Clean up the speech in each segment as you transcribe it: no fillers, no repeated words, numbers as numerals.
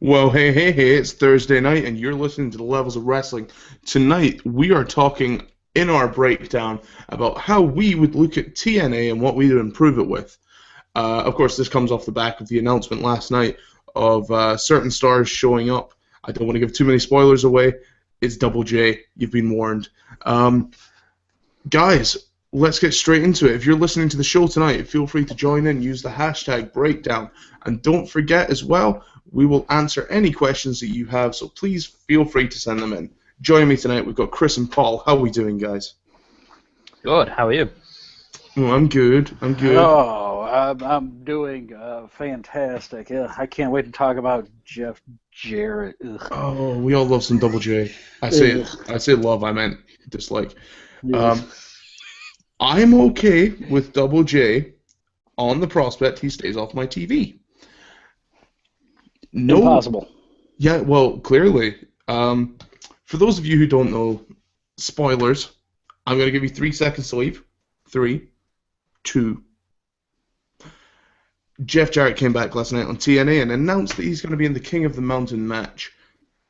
Well, hey, it's Thursday night, and you're listening to the Levels of Wrestling. Tonight, we are talking in our breakdown about how we would look at TNA and what we would improve it with. Of course, this comes off the back of the announcement last night of certain stars showing up. I don't want to give too many spoilers away. It's Double J. You've been warned. Um, Guys, let's get straight into it. If you're listening to the show tonight, feel free to join in, use the hashtag breakdown. And don't forget as well, we will answer any questions that you have, so please feel free to send them in. Joining me tonight, we've got Chris and Paul. How are we doing, guys? Good. How are you? Oh, I'm good. Oh, I'm doing fantastic. I can't wait to talk about Jeff Jarrett. Ugh. Oh, we all love some Double J. I say love, I meant dislike. Yes. I'm okay with Double J on the prospect he stays off my TV. No, Impossible. yeah, well, clearly. For those of you who don't know, spoilers, I'm going to give you 3 seconds to leave. 3, 2. Jeff Jarrett came back last night on TNA and announced that he's going to be in the King of the Mountain match.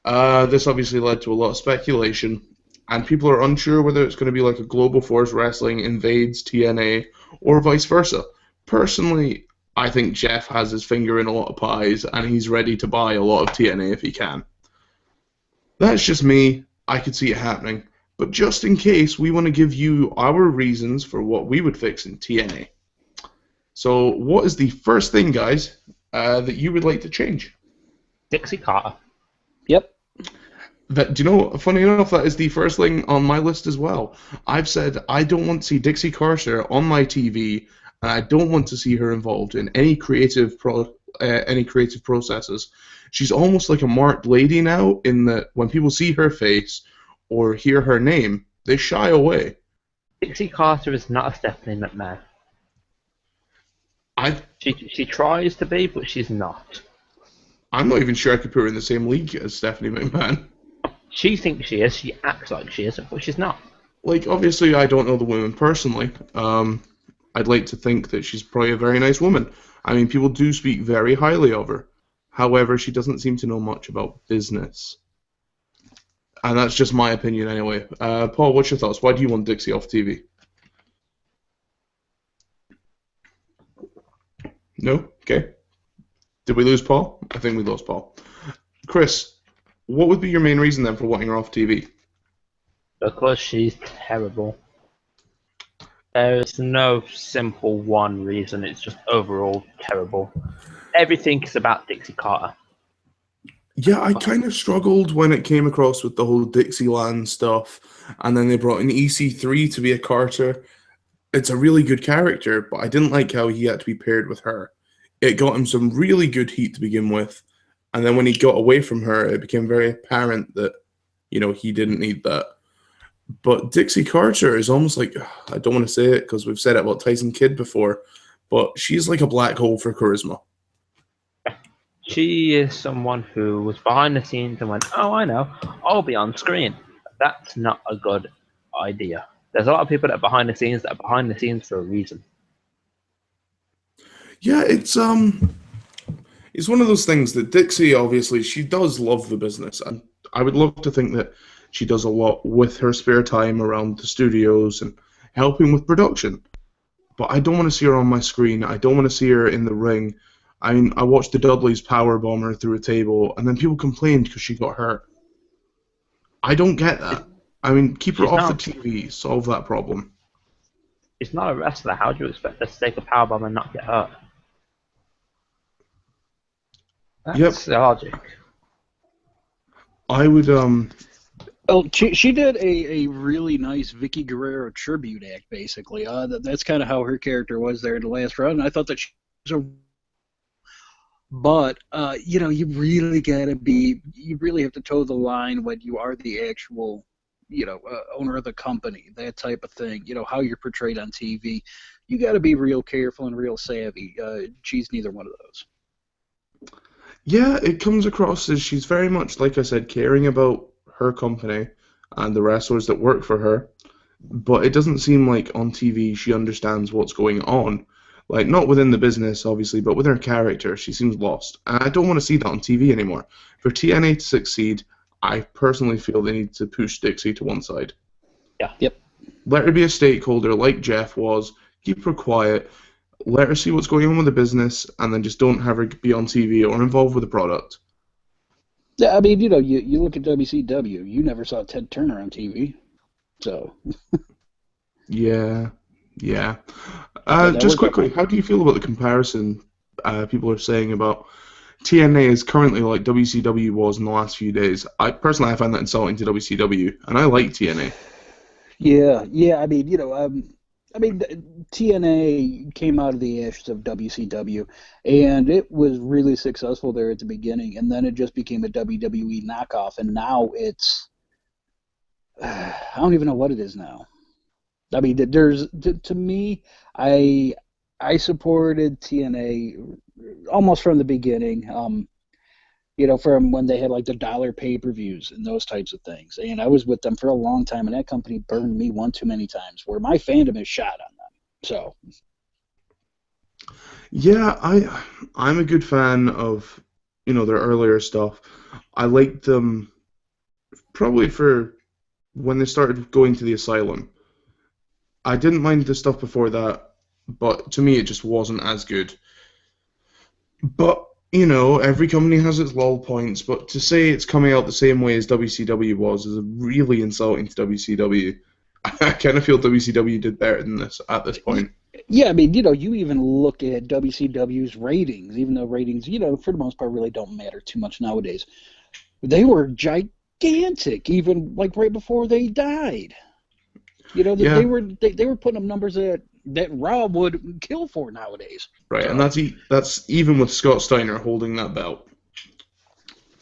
This obviously led to a lot of speculation, and people are unsure whether it's going to be like a Global Force Wrestling invades TNA or vice versa. Personally, I think Jeff has his finger in a lot of pies, and he's ready to buy a lot of TNA if he can. That's just me. I could see it happening. But just in case, we want to give you our reasons for what we would fix in TNA. So what is the first thing, guys, that you would like to change? Dixie Carter. Yep. Do you know, funny enough, that is the first thing on my list as well. I've said I don't want to see Dixie Carter on my TV, and I don't want to see her involved in any creative processes. She's almost like a marked lady now, in that when people see her face or hear her name, they shy away. Dixie Carter is not a Stephanie McMahon. She tries to be, but she's not. I'm not even sure I could put her in the same league as Stephanie McMahon. She thinks she is. She acts like she is, but she's not. Like, obviously, I don't know the woman personally. I'd like to think that she's probably a very nice woman. I mean, people do speak very highly of her. However, she doesn't seem to know much about business. And that's just my opinion anyway. Paul, what's your thoughts? Why do you want Dixie off TV? No? Okay. Did we lose Paul? I think we lost Paul. Chris, what would be your main reason then for wanting her off TV? Because she's terrible. There's no simple one reason. It's just overall terrible. Everything is about Dixie Carter. Yeah, I kind of struggled when it came across with the whole Dixieland stuff, and then they brought in EC3 to be a Carter. It's a really good character, but I didn't like how he had to be paired with her. It got him some really good heat to begin with, and then when he got away from her, it became very apparent that, he didn't need that. But Dixie Carter is almost like, I don't want to say it because we've said it about Tyson Kidd before, but she's like a black hole for charisma. She is someone who was behind the scenes and went, oh, I know, I'll be on screen. That's not a good idea. There's a lot of people that are behind the scenes for a reason. Yeah, it's one of those things that Dixie, obviously, she does love the business, and I would love to think that she does a lot with her spare time around the studios and helping with production. But I don't want to see her on my screen. I don't want to see her in the ring. I mean, I watched the Dudleys powerbomb her through a table, and then people complained because she got hurt. I don't get that. I mean, keep her off the TV, solve that problem. She's not a wrestler. How do you expect her to take a powerbomb and not get hurt? That's the logic. I would, Oh, she did a really nice Vicky Guerrero tribute act, basically. That's kind of how her character was there in the last run. I thought that she was But, you really you really have to toe the line when you are the actual, owner of the company, that type of thing, how you're portrayed on TV. You got to be real careful and real savvy. She's neither one of those. Yeah, it comes across as she's very much, like I said, caring about her company and the wrestlers that work for her, but it doesn't seem like on TV she understands what's going on. Like, not within the business, obviously, but with her character, she seems lost. And I don't want to see that on TV anymore. For TNA to succeed, I personally feel they need to push Dixie to one side. Yeah. Yep. Let her be a stakeholder like Jeff was. Keep her quiet. Let her see what's going on with the business, and then just don't have her be on TV or involved with the product. Yeah, I mean, you look at WCW. You never saw Ted Turner on TV, so. Yeah. that Just was- quickly, how do you feel about the comparison people are saying about TNA is currently like WCW was in the last few days? I personally, I find that insulting to WCW, and I like TNA. Yeah. I mean, TNA came out of the ashes of WCW, and it was really successful there at the beginning, and then it just became a WWE knockoff, and now it's I don't even know what it is now. I mean, to me, I supported TNA almost from the beginning. From when they had like the dollar pay-per-views and those types of things. And I was with them for a long time, and that company burned me one too many times, where my fandom is shot on them. So. Yeah, I'm a good fan of their earlier stuff. I liked them probably for when they started going to the asylum. I didn't mind the stuff before that, but to me it just wasn't as good. But every company has its lull points, but to say it's coming out the same way as WCW was is really insulting to WCW. I kind of feel WCW did better than this at this point. Yeah, I mean, you even look at WCW's ratings, even though ratings, for the most part really don't matter too much nowadays. They were gigantic, even like right before they died. Yeah. They were putting up numbers that Raw would kill for nowadays. Right, So. and that's even with Scott Steiner holding that belt.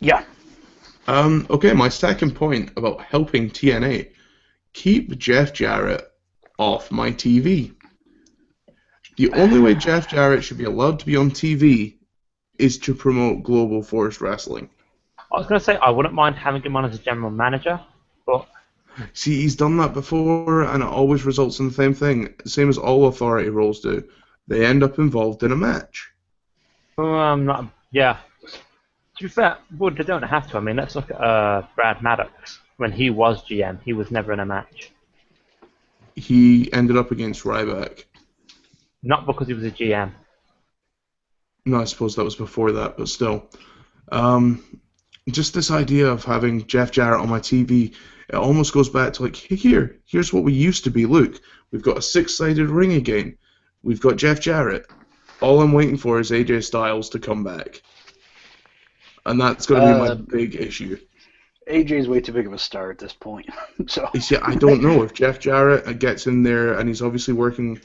Yeah. Okay, my second point about helping TNA. Keep Jeff Jarrett off my TV. The only way Jeff Jarrett should be allowed to be on TV is to promote Global Force Wrestling. I was going to say I wouldn't mind having him on as a general manager, but See, he's done that before, and it always results in the same thing. Same as all authority roles do. They end up involved in a match. yeah. To be fair, well, they don't have to. I mean, let's look at Brad Maddox. When he was GM, he was never in a match. He ended up against Ryback. Not because he was a GM. No, I suppose that was before that, but still. Just this idea of having Jeff Jarrett on my TV, it almost goes back to like, here's what we used to be. Look, we've got a six-sided ring again. We've got Jeff Jarrett. All I'm waiting for is AJ Styles to come back. And that's going to be my big issue. AJ's way too big of a star at this point. So. See, I don't know if Jeff Jarrett gets in there and he's obviously working.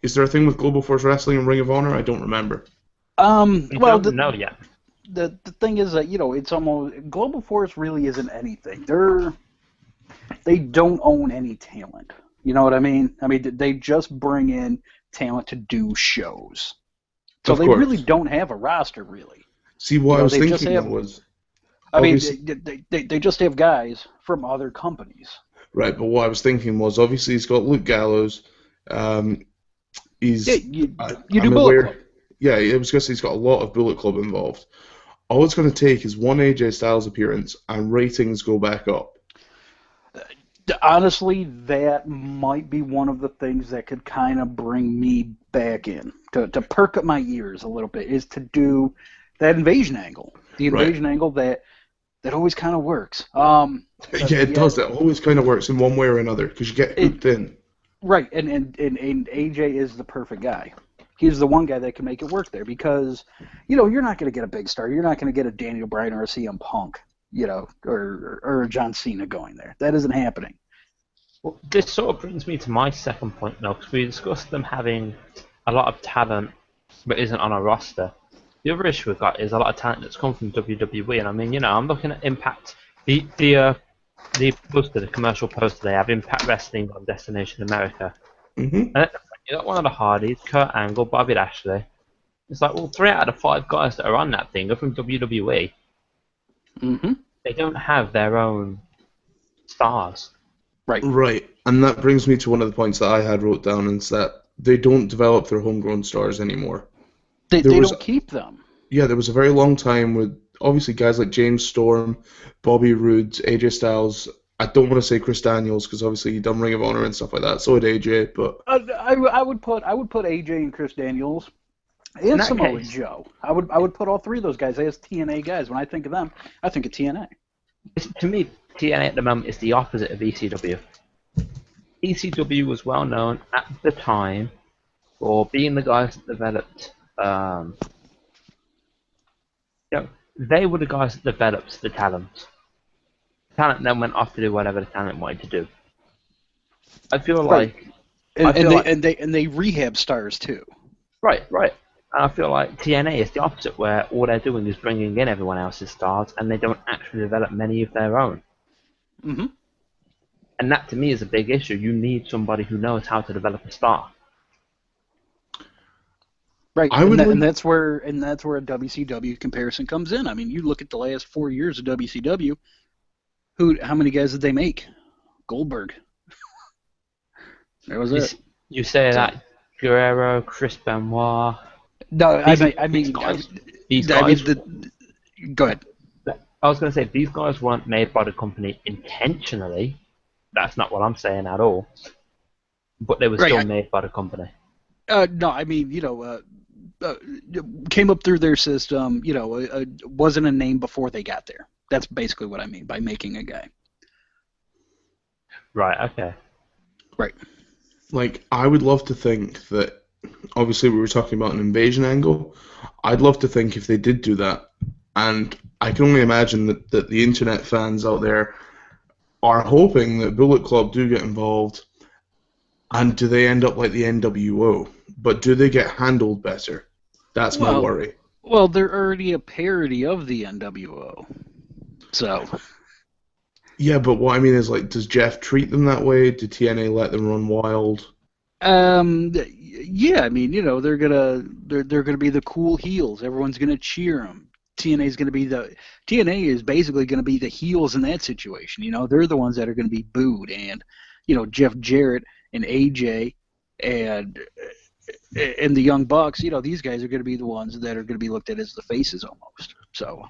Is there a thing with Global Force Wrestling and Ring of Honor? I don't remember. We don't know yet. The thing is that it's almost Global Force really isn't anything. They don't own any talent. You know what I mean? I mean they just bring in talent to do shows. So Of they course. really don't have a roster really. See, what I was thinking was. I mean, they just have guys from other companies. Right, but what I was thinking was obviously he's got Luke Gallows. He's. You I'm do Bullet Club. Yeah, I was going to say he's got a lot of Bullet Club involved. All it's going to take is one AJ Styles appearance and ratings go back up. Honestly, that might be one of the things that could kind of bring me back in to perk up my ears a little bit. Is to do that invasion angle, the invasion angle that always kind of works. Yeah, it does. It always kind of works in one way or another because you get hooked in. Right, and AJ is the perfect guy. He's the one guy that can make it work there because, you're not going to get a big star. You're not going to get a Daniel Bryan or a CM Punk, or a John Cena going there. That isn't happening. Well, this sort of brings me to my second point now, because we discussed them having a lot of talent but isn't on a roster. The other issue we've got is a lot of talent that's come from WWE, and I mean, I'm looking at Impact. The poster, the commercial poster, they have Impact Wrestling on Destination America. Mm-hmm. And you got one of the Hardys, Kurt Angle, Bobby Lashley. It's like, well, 3 out of the 5 guys that are on that thing are from WWE. Mm-hmm. They don't have their own stars. Right. Right, and that brings me to one of the points that I had wrote down, is that they don't develop their homegrown stars anymore. They There was don't keep them. Yeah, there was a very long time with obviously guys like James Storm, Bobby Roode, AJ Styles. I don't want to say Chris Daniels because obviously he done Ring of Honor and stuff like that. So did AJ, but I would put AJ and Chris Daniels In and that Samoa case- Joe. I would put all three of those guys as TNA guys. When I think of them, I think of TNA. To me, TNA at the moment is the opposite of ECW. ECW was well known at the time for being the guys that developed. They were the guys that developed the talent. Talent then went off to do whatever the talent wanted to do. I feel Right. like, And they rehab stars too. right. And I feel like TNA is the opposite, where all they're doing is bringing in everyone else's stars, and they don't actually develop many of their own. Mm-hmm. And that to me is a big issue. You need somebody who knows how to develop a star. Right, I would and that's where a WCW comparison comes in. I mean, you look at the last 4 years of WCW. How many guys did they make? Goldberg. That was it. You say that Guerrero, Chris Benoit. No, These guys. Go ahead. I was going to say these guys weren't made by the company intentionally. That's not what I'm saying at all. But they were still made by the company. No, I mean, came up through their system. Wasn't a name before they got there. That's basically what I mean by making a guy. Right. Okay. Right. like I would love to think that obviously we were talking about an invasion angle. I'd love to think if they did do that, and I can only imagine that the internet fans out there are hoping that Bullet Club do get involved, and do they end up like the NWO? But do they get handled better? That's my worry. Well, they're already a parody of the NWO. So. Yeah, but what I mean is, like, does Jeff treat them that way? Do TNA let them run wild? Yeah, I mean, they're gonna be the cool heels. Everyone's gonna cheer them. TNA is basically gonna be the heels in that situation. They're the ones that are gonna be booed, and Jeff Jarrett and AJ and the Young Bucks. These guys are gonna be the ones that are gonna be looked at as the faces almost. So.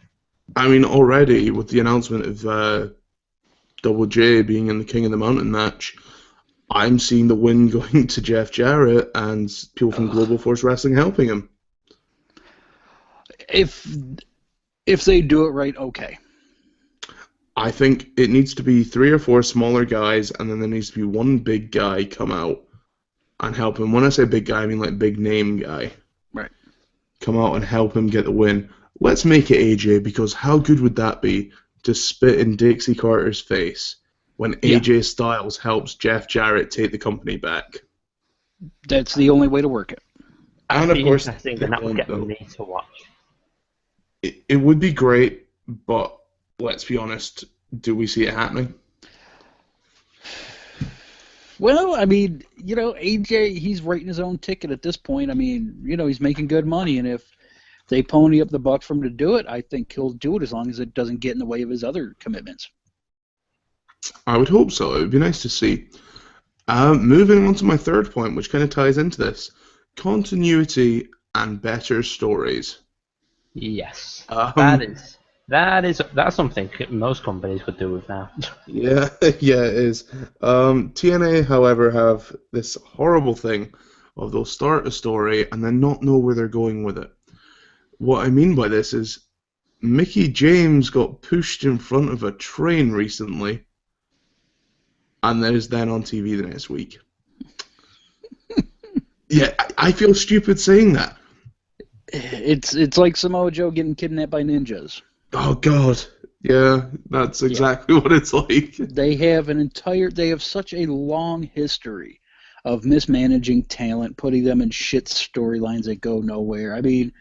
I mean, already with the announcement of Double J being in the King of the Mountain match, I'm seeing the win going to Jeff Jarrett and people from Global Force Wrestling helping him. If they do it right, okay. I think it needs to be 3 or 4 smaller guys, and then there needs to be one big guy come out and help him. When I say big guy, I mean like big name guy. Right. Come out and help him get the win. Let's make it AJ, because how good would that be to spit in Dixie Carter's face when AJ Styles helps Jeff Jarrett take the company back? That's the only way to work it. And of course, I think that would get me to watch. It would be great, but let's be honest, do we see it happening? Well, I mean, AJ, he's writing his own ticket at this point. I mean, he's making good money, and if they pony up the buck for him to do it, I think he'll do it as long as it doesn't get in the way of his other commitments. I would hope so. It would be nice to see. Moving on to my third point, which kind of ties into this. Continuity and better stories. Yes. That's something most companies could do with now. Yeah, it is. TNA, however, have this horrible thing of they'll start a story and then not know where they're going with it. What I mean by this is Mickey James got pushed in front of a train recently and is then on TV the next week. Yeah, I feel stupid saying that. It's like Samoa Joe getting kidnapped by ninjas. Oh, God. Yeah, that's exactly what it's like. They have such a long history of mismanaging talent, putting them in shit storylines that go nowhere. I mean,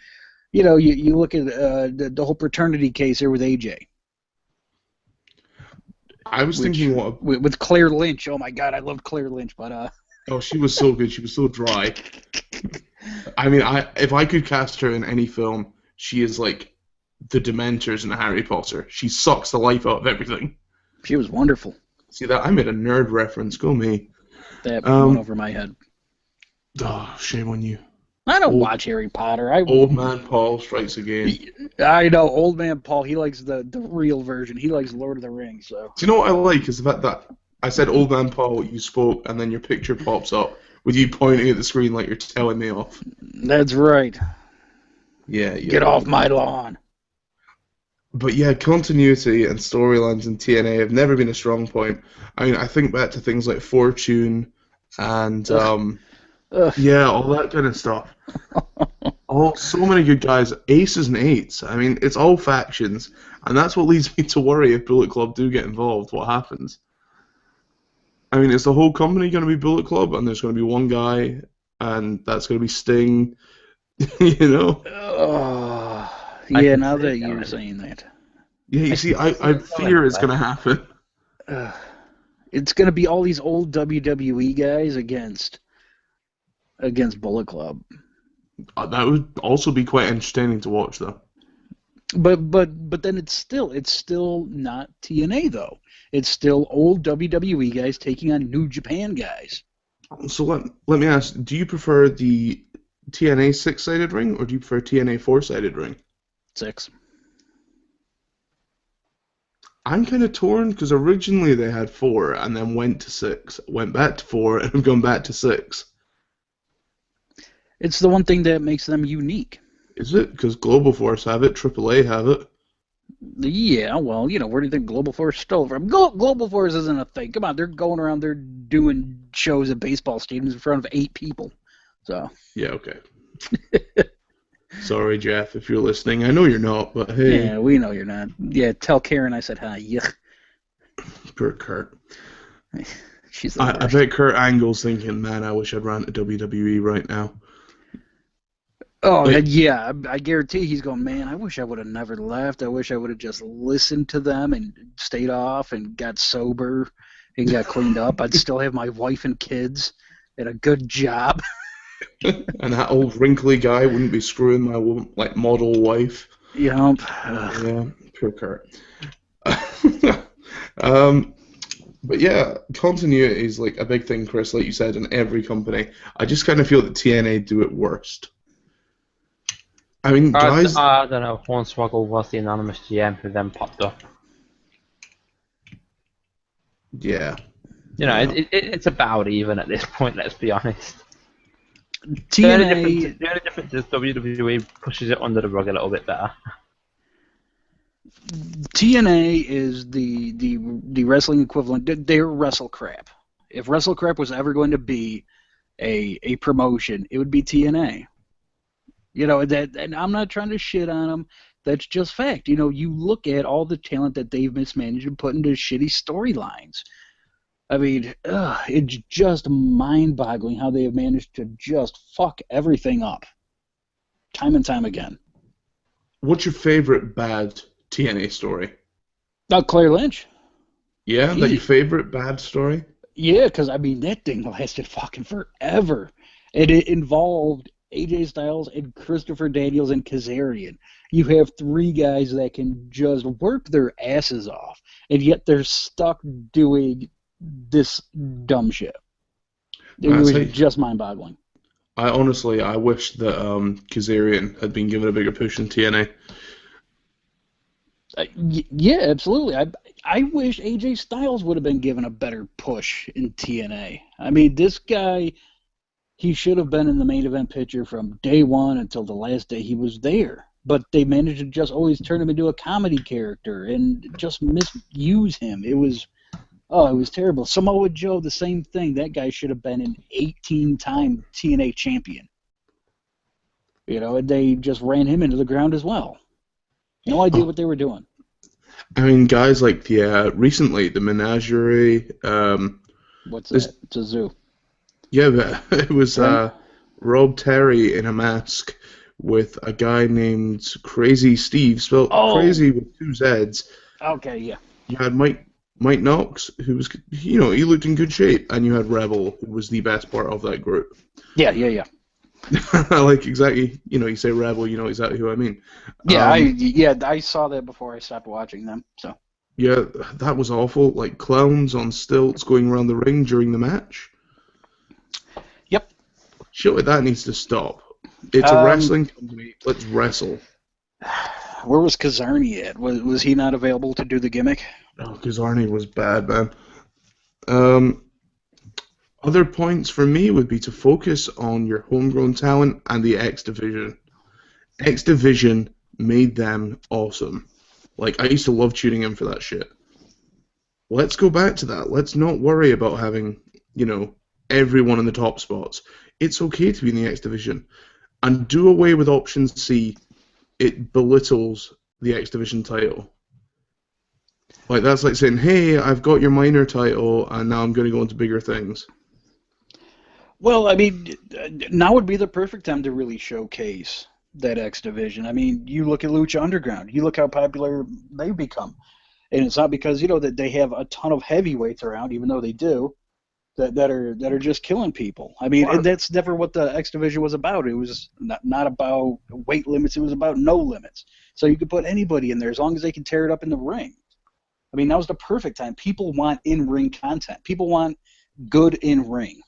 you look at the whole paternity case here with AJ. I was thinking with Claire Lynch. Oh my God, I loved Claire Lynch, but oh, she was so good. She was so dry. I mean, if I could cast her in any film, she is like the Dementors in Harry Potter. She sucks the life out of everything. She was wonderful. See that? I made a nerd reference. Go me. That went over my head. Oh, shame on you. I don't watch Harry Potter. Old man Paul strikes again. I know, old man Paul. He likes the real version. He likes Lord of the Rings. So. Do you know what I like is the fact that I said old man Paul, you spoke, and then your picture pops up with you pointing at the screen like you're telling me off. That's right. Yeah. Get off my lawn. But yeah, continuity and storylines in TNA have never been a strong point. I mean, I think back to things like Fortune and yeah, all that kind of stuff. So many good guys, aces and eights. I mean, it's all factions, and that's what leads me to worry if Bullet Club do get involved. What happens? I mean, is the whole company going to be Bullet Club, and there's going to be one guy, and that's going to be Sting? You know? Yeah, now that you're saying that. Yeah, you see, I fear it's going to happen. It's going to be all these old WWE guys against Bullet Club. That would also be quite entertaining to watch, though. But then it's still not TNA though. It's still old WWE guys taking on New Japan guys. So let me ask: do you prefer the TNA 6-sided ring, or do you prefer TNA 4-sided ring? 6. I'm kind of torn because originally they had 4 and then went to 6, went back to 4, and have gone back to 6. It's the one thing that makes them unique. Is it? Because Global Force have it, AAA have it. Yeah, well, where do you think Global Force stole from? Global Force isn't a thing. Come on, they're going around there doing shows at baseball stadiums in front of 8 people. So. Yeah, okay. Sorry, Jeff, if you're listening. I know you're not, but hey. Yeah, we know you're not. Yeah, tell Karen I said hi. Yuck. Poor Kurt. She's the I bet Kurt Angle's thinking, man, I wish I'd ran to WWE right now. Oh, yeah, I guarantee he's going, man, I wish I would have never left. I wish I would have just listened to them and stayed off and got sober and got cleaned up. I'd still have my wife and kids and a good job. And that old wrinkly guy wouldn't be screwing my model wife. Yep. Yeah, poor Kurt. But yeah, continuity is like a big thing, Chris, like you said, in every company. I just kind of feel that TNA do it worst. I mean, guys... I don't know. Hornswoggle was the anonymous GM who then popped up. Yeah. It's about even at this point, let's be honest. TNA... The only difference is WWE pushes it under the rug a little bit better. TNA is the wrestling equivalent. They're Wrestle Crap. If Wrestle Crap was ever going to be a promotion, it would be TNA. And I'm not trying to shit on them. That's just fact. You look at all the talent that they've mismanaged and put into shitty storylines. I mean, it's just mind-boggling how they have managed to just fuck everything up, time and time again. What's your favorite bad TNA story? Claire Lynch. Yeah, that's your favorite bad story? Yeah, because, I mean, that thing lasted fucking forever. And it involved AJ Styles and Christopher Daniels and Kazarian. You have 3 guys that can just work their asses off, and yet they're stuck doing this dumb shit. It was just mind-boggling. I wish that Kazarian had been given a bigger push in TNA. Yeah, absolutely. I wish AJ Styles would have been given a better push in TNA. I mean, this guy, he should have been in the main event picture from day one until the last day he was there. But they managed to just always turn him into a comedy character and just misuse him. It was terrible. Samoa Joe, the same thing. That guy should have been an 18-time TNA champion. And they just ran him into the ground as well. No idea what they were doing. I mean, guys like recently the Menagerie. What's that? It's a zoo. Yeah, but it was Rob Terry in a mask with a guy named Crazy Steve, spelled crazy with 2 Z's. Okay, yeah. You had Mike Knox, who was, he looked in good shape, and you had Rebel, who was the best part of that group. Yeah. Like, exactly, you say Rebel, you know exactly who I mean. Yeah, I saw that before I stopped watching them, so. Yeah, that was awful. Like, clowns on stilts going around the ring during the match. Yep. Shit like that needs to stop. It's a wrestling company. Let's wrestle. Where was Kazarni at? Was he not available to do the gimmick? Oh, because Arnie was bad, man. Other points for me would be to focus on your homegrown talent and the X Division. X Division made them awesome. Like, I used to love tuning in for that shit. Let's go back to that. Let's not worry about having, everyone in the top spots. It's okay to be in the X Division. And do away with Option C. It belittles the X Division title. Like, that's like saying, hey, I've got your minor title, and now I'm going to go into bigger things. Well, I mean, now would be the perfect time to really showcase that X Division. I mean, you look at Lucha Underground. You look how popular they've become. And it's not because, that they have a ton of heavyweights around, even though they do, that are just killing people. I mean, and that's never what the X Division was about. It was not about weight limits. It was about no limits. So you could put anybody in there as long as they can tear it up in the ring. I mean, that was the perfect time. People want in-ring content. People want good in-ring.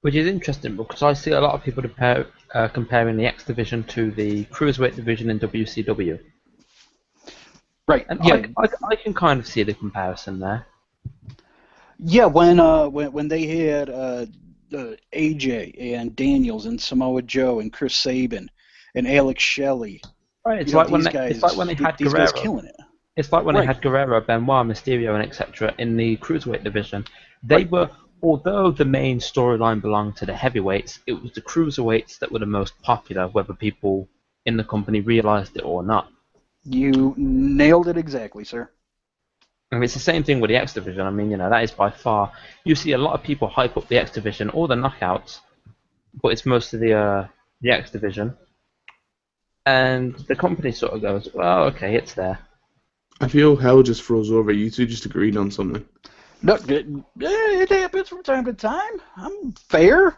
Which is interesting because I see a lot of people comparing the X Division to the Cruiserweight Division in WCW. Right. And yeah. I can kind of see the comparison there. Yeah, when they had AJ and Daniels and Samoa Joe and Chris Sabin and Alex Shelley. Right. It's like when they had Guerrero. Guys killing it. It's like when they had Guerrero, Benoit, Mysterio, and etc. in the Cruiserweight Division. They were, although the main storyline belonged to the heavyweights, it was the Cruiserweights that were the most popular, whether people in the company realized it or not. You nailed it exactly, sir. I mean, it's the same thing with the X Division. I mean, that is by far. You see a lot of people hype up the X Division or the Knockouts, but it's mostly the X Division. And the company sort of goes, well, okay, it's there. I feel hell just froze over. You two just agreed on something. No, it happens from time to time. I'm fair.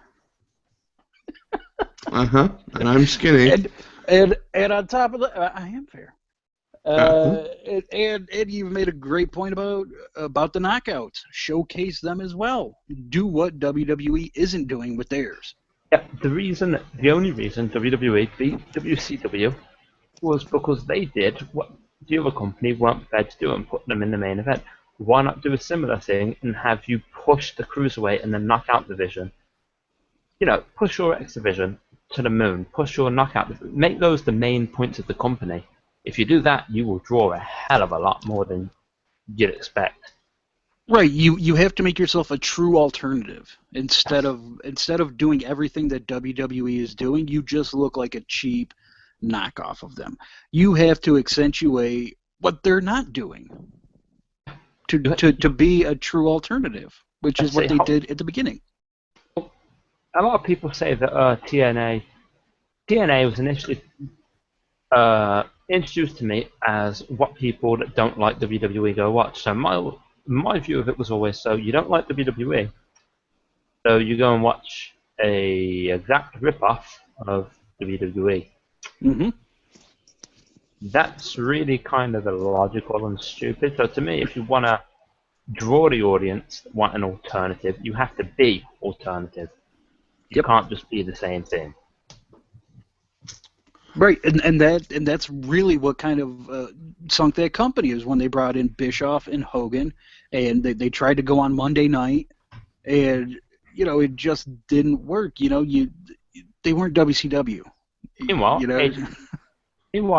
And I'm skinny. And on top of that, I am fair. And you've made a great point about the knockouts. Showcase them as well. Do what WWE isn't doing with theirs. Yeah, the only reason WWE beat WCW was because they did what the other company weren't prepared to do and put them in the main event. Why not do a similar thing and have you push the Cruiserweight and the Knockout division? Push your X division to the moon. Push your Knockout division. Make those the main points of the company. If you do that, you will draw a hell of a lot more than you'd expect. Right, you have to make yourself a true alternative. Instead of doing everything that WWE is doing, you just look like a cheap knockoff of them. You have to accentuate what they're not doing to be a true alternative, which is what they did at the beginning. A lot of people say that TNA was initially introduced to me as what people that don't like WWE go watch. So my view of it was always, so you don't like WWE, so you go and watch a exact rip-off of WWE. Mm-hmm. That's really kind of illogical and stupid. So to me, if you want to draw the audience that want an alternative, you have to be alternative. You can't just be the same thing. Right, and that's really what kind of sunk that company is when they brought in Bischoff and Hogan, and they tried to go on Monday night, and it just didn't work. They weren't WCW. Meanwhile,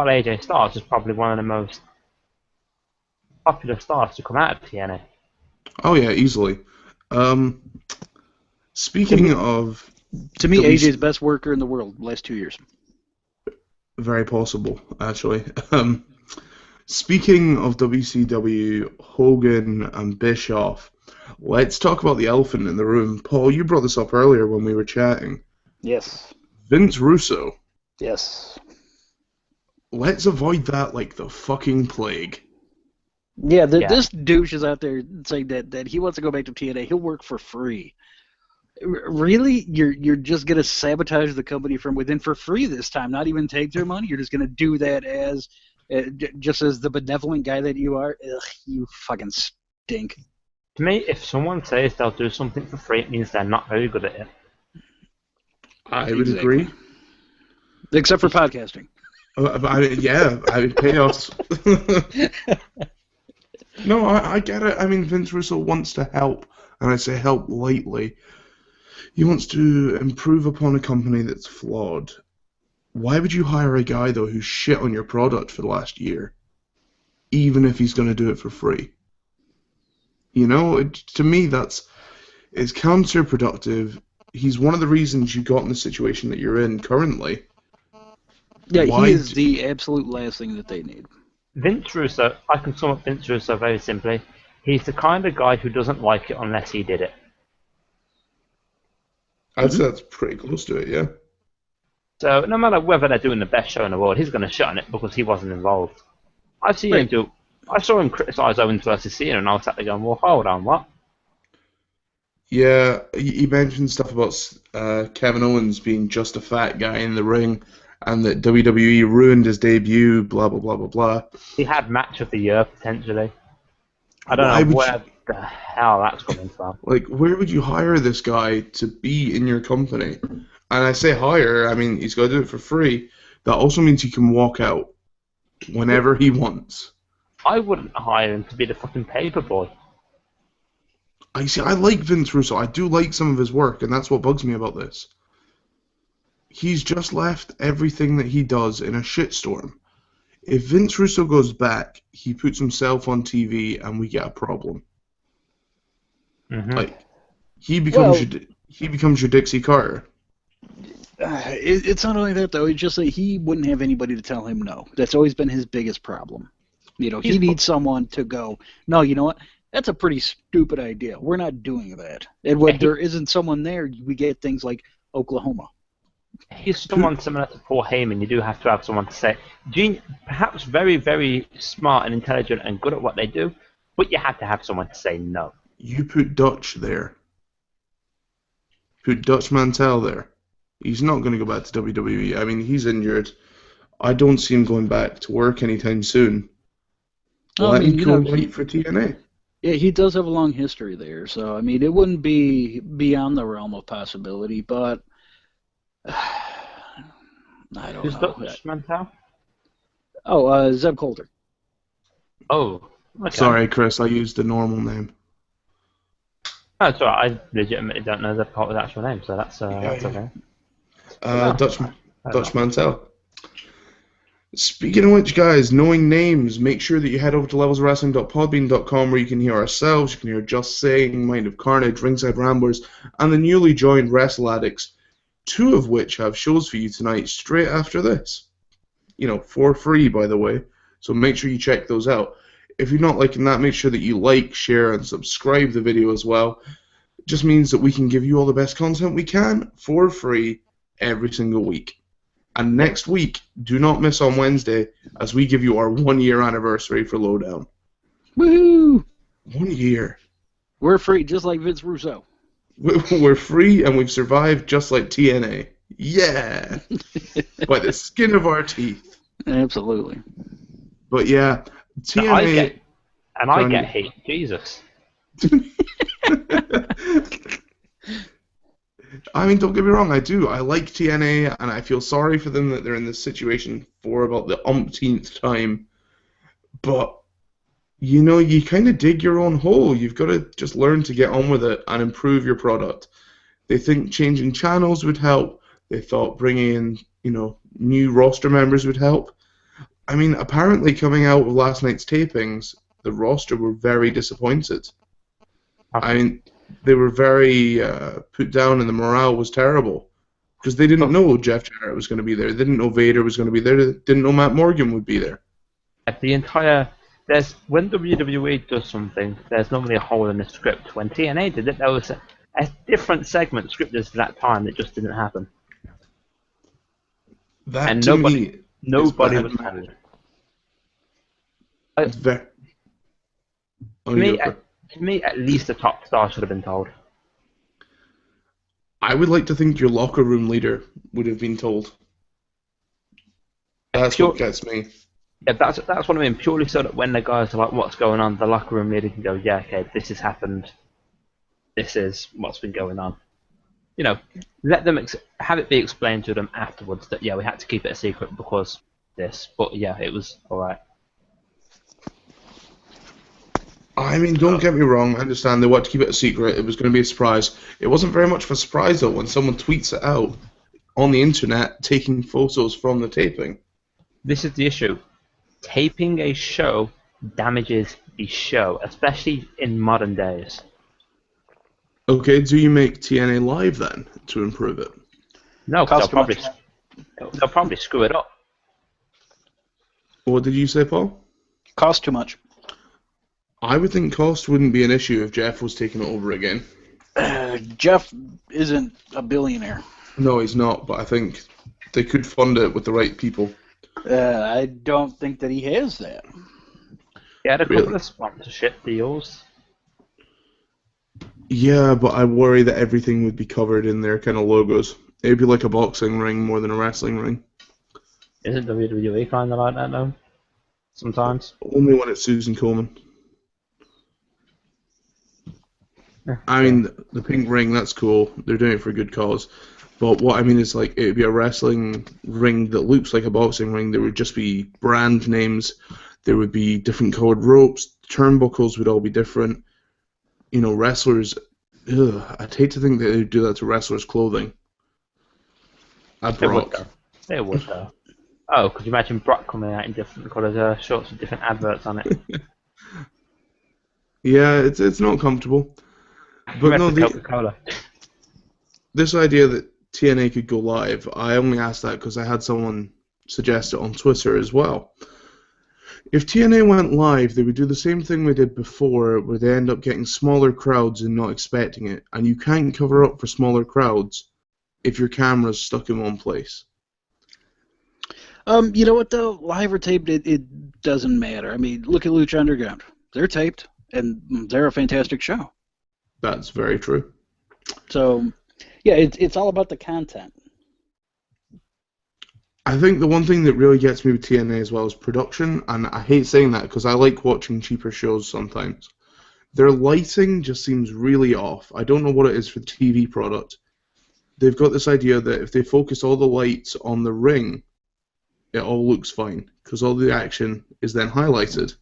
AJ Styles is probably one of the most popular stars to come out of TNA. Oh yeah, easily. Speaking of, to me, AJ's best worker in the world the last 2 years. Very possible, actually. Speaking of WCW, Hogan and Bischoff, let's talk about the elephant in the room. Paul, you brought this up earlier when we were chatting. Yes. Vince Russo. Yes. Let's avoid that like the fucking plague. Yeah, this douche is out there saying that he wants to go back to TNA. He'll work for free. Really? You're just going to sabotage the company from within for free this time, not even take their money? You're just going to do that as just as the benevolent guy that you are? Ugh, you fucking stink. To me, if someone says they'll do something for free, it means they're not very good at it. I would agree. Except for podcasting. Chaos. No, I get it. I mean, Vince Russo wants to help, and I say help lightly. He wants to improve upon a company that's flawed. Why would you hire a guy, though, who's shit on your product for the last year, even if he's going to do it for free? You know, to me, it's counterproductive. He's one of the reasons you got in the situation that you're in currently. Yeah, he is the absolute last thing that they need. Vince Russo, I can sum up Vince Russo very simply. He's the kind of guy who doesn't like it unless he did it. I'd say that's pretty close to it, yeah. So no matter whether they're doing the best show in the world, he's going to shit on it because he wasn't involved. I saw him criticise Owens versus Cena, and I was sat there going, well, hold on, what? Yeah, he mentioned stuff about Kevin Owens being just a fat guy in the ring, and that WWE ruined his debut, blah, blah, blah, blah, blah. He had match of the year, potentially. I don't know where the hell that's coming from. Like, where would you hire this guy to be in your company? And I say hire, I mean, he's got to do it for free. That also means he can walk out whenever he wants. I wouldn't hire him to be the fucking paperboy. I like Vince Russo. I do like some of his work, and that's what bugs me about this. He's just left everything that he does in a shitstorm. If Vince Russo goes back, he puts himself on TV, and we get a problem. Mm-hmm. Like, he becomes your Dixie Carter. It's not only that, though. It's just that he wouldn't have anybody to tell him no. That's always been his biggest problem. You know, he needs someone to go, no, you know what? That's a pretty stupid idea. We're not doing that. And when there isn't someone there, we get things like Oklahoma. He's someone similar to Paul Heyman. You do have to have someone to say, perhaps very, very smart and intelligent and good at what they do, but you have to have someone to say no. You put Dutch there. Put Dutch Mantel there. He's not going to go back to WWE. I mean, he's injured. I don't see him going back to work anytime soon. Let him go right for TNA. Yeah, he does have a long history there, so I mean, it wouldn't be beyond the realm of possibility, but I don't Who's know. Dutch Mantel? Oh, Zeb Coulter. Oh, okay. Sorry, Chris, I used the normal name. Oh, it's alright. I legitimately don't know Zeb Coulter's actual name, so that's okay. Dutch Mantel. Speaking of which, guys, knowing names, make sure that you head over to levelsofwrestling.podbean.com where you can hear ourselves, you can hear Just Saying, Mind of Carnage, Ringside Ramblers, and the newly joined Wrestle Addicts, 2 of which have shows for you tonight straight after this. You know, for free, by the way, so make sure you check those out. If you're not liking that, make sure that you like, share, and subscribe the video as well. It just means that we can give you all the best content we can for free every single week. And next week, do not miss on Wednesday as we give you our 1-year anniversary for Lowdown. Woohoo! 1 year. We're free, just like Vince Russo. We're free and we've survived just like TNA. Yeah! By the skin of our teeth. Absolutely. But yeah, TNA... I get hate. Jesus. I mean, don't get me wrong, I do. I like TNA, and I feel sorry for them that they're in this situation for about the umpteenth time. But, you know, you kind of dig your own hole. You've got to just learn to get on with it and improve your product. They think changing channels would help. They thought bringing in, you know, new roster members would help. I mean, apparently coming out of last night's tapings, the roster were very disappointed. I mean, they were very put down and the morale was terrible because they didn't know Jeff Jarrett was going to be there. They didn't know Vader was going to be there. They didn't know Matt Morgan would be there. When WWE does something, there's normally a hole in the script. When TNA did it, there was a different segment scripted to that time that just didn't happen. Nobody was told. To me, at least the top star should have been told. I would like to think your locker room leader would have been told. That's what gets me. Yeah, that's what I mean. Purely so that when the guys are like, "What's going on?" the locker room leader can go, "Yeah, okay, this has happened. This is what's been going on." you know, let them have it be explained to them afterwards that yeah, we had to keep it a secret because this. But yeah, it was all right. I mean, don't get me wrong. I understand they want to keep it a secret. It was going to be a surprise. It wasn't very much of a surprise though when someone tweets it out on the internet, taking photos from the taping. This is the issue. Taping a show damages the show, especially in modern days. Okay, do you make TNA live then to improve it? No, because they'll probably screw it up. What did you say, Paul? Cost too much. I would think cost wouldn't be an issue if Jeff was taking it over again. Jeff isn't a billionaire. No, he's not, but I think they could fund it with the right people. I don't think that he has that. He had a couple of sponsorship deals. Yeah, but I worry that everything would be covered in their kind of logos. It'd be like a boxing ring more than a wrestling ring. Isn't WWE kind of like that though? Sometimes. Only when it's Susan Coleman. I mean, the pink ring, that's cool. They're doing it for a good cause. But what I mean is, like, it would be a wrestling ring that looks like a boxing ring. There would just be brand names. There would be different colored ropes. Turnbuckles would all be different. You know, wrestlers... I'd hate to think that they'd do that to wrestlers' clothing. Brock. They would though. Oh, could you imagine Brock coming out in different colours shorts with different adverts on it? Yeah, it's not comfortable. But no, Coca-Cola. This idea that TNA could go live, I only asked that because I had someone suggest it on Twitter as well. If TNA went live, they would do the same thing we did before, where they end up getting smaller crowds and not expecting it. And you can't cover up for smaller crowds if your camera's stuck in one place. You know what, though? Live or taped, it doesn't matter. I mean, look at Lucha Underground. They're taped, and they're a fantastic show. That's very true. So, yeah, it's all about the content. I think the one thing that really gets me with TNA as well is production, and I hate saying that because I like watching cheaper shows sometimes. Their lighting just seems really off. I don't know what it is for the TV product. They've got this idea that if they focus all the lights on the ring, it all looks fine, because all the action is then highlighted.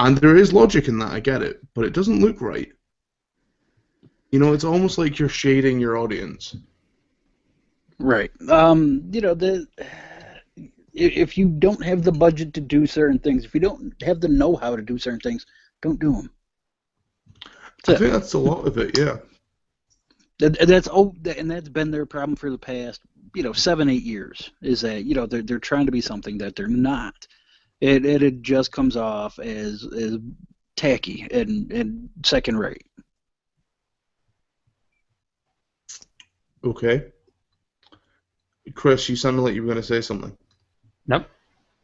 And there is logic in that, I get it, but it doesn't look right. You know, it's almost like you're shading your audience. Right. You know, if you don't have the budget to do certain things, if you don't have the know-how to do certain things, don't do them. I think that's a lot of it, yeah. That's been their problem for the past, 7-8 years. Is that they're trying to be something that they're not. It just comes off as tacky and second rate. Okay. Chris, you sounded like you were going to say something. Nope.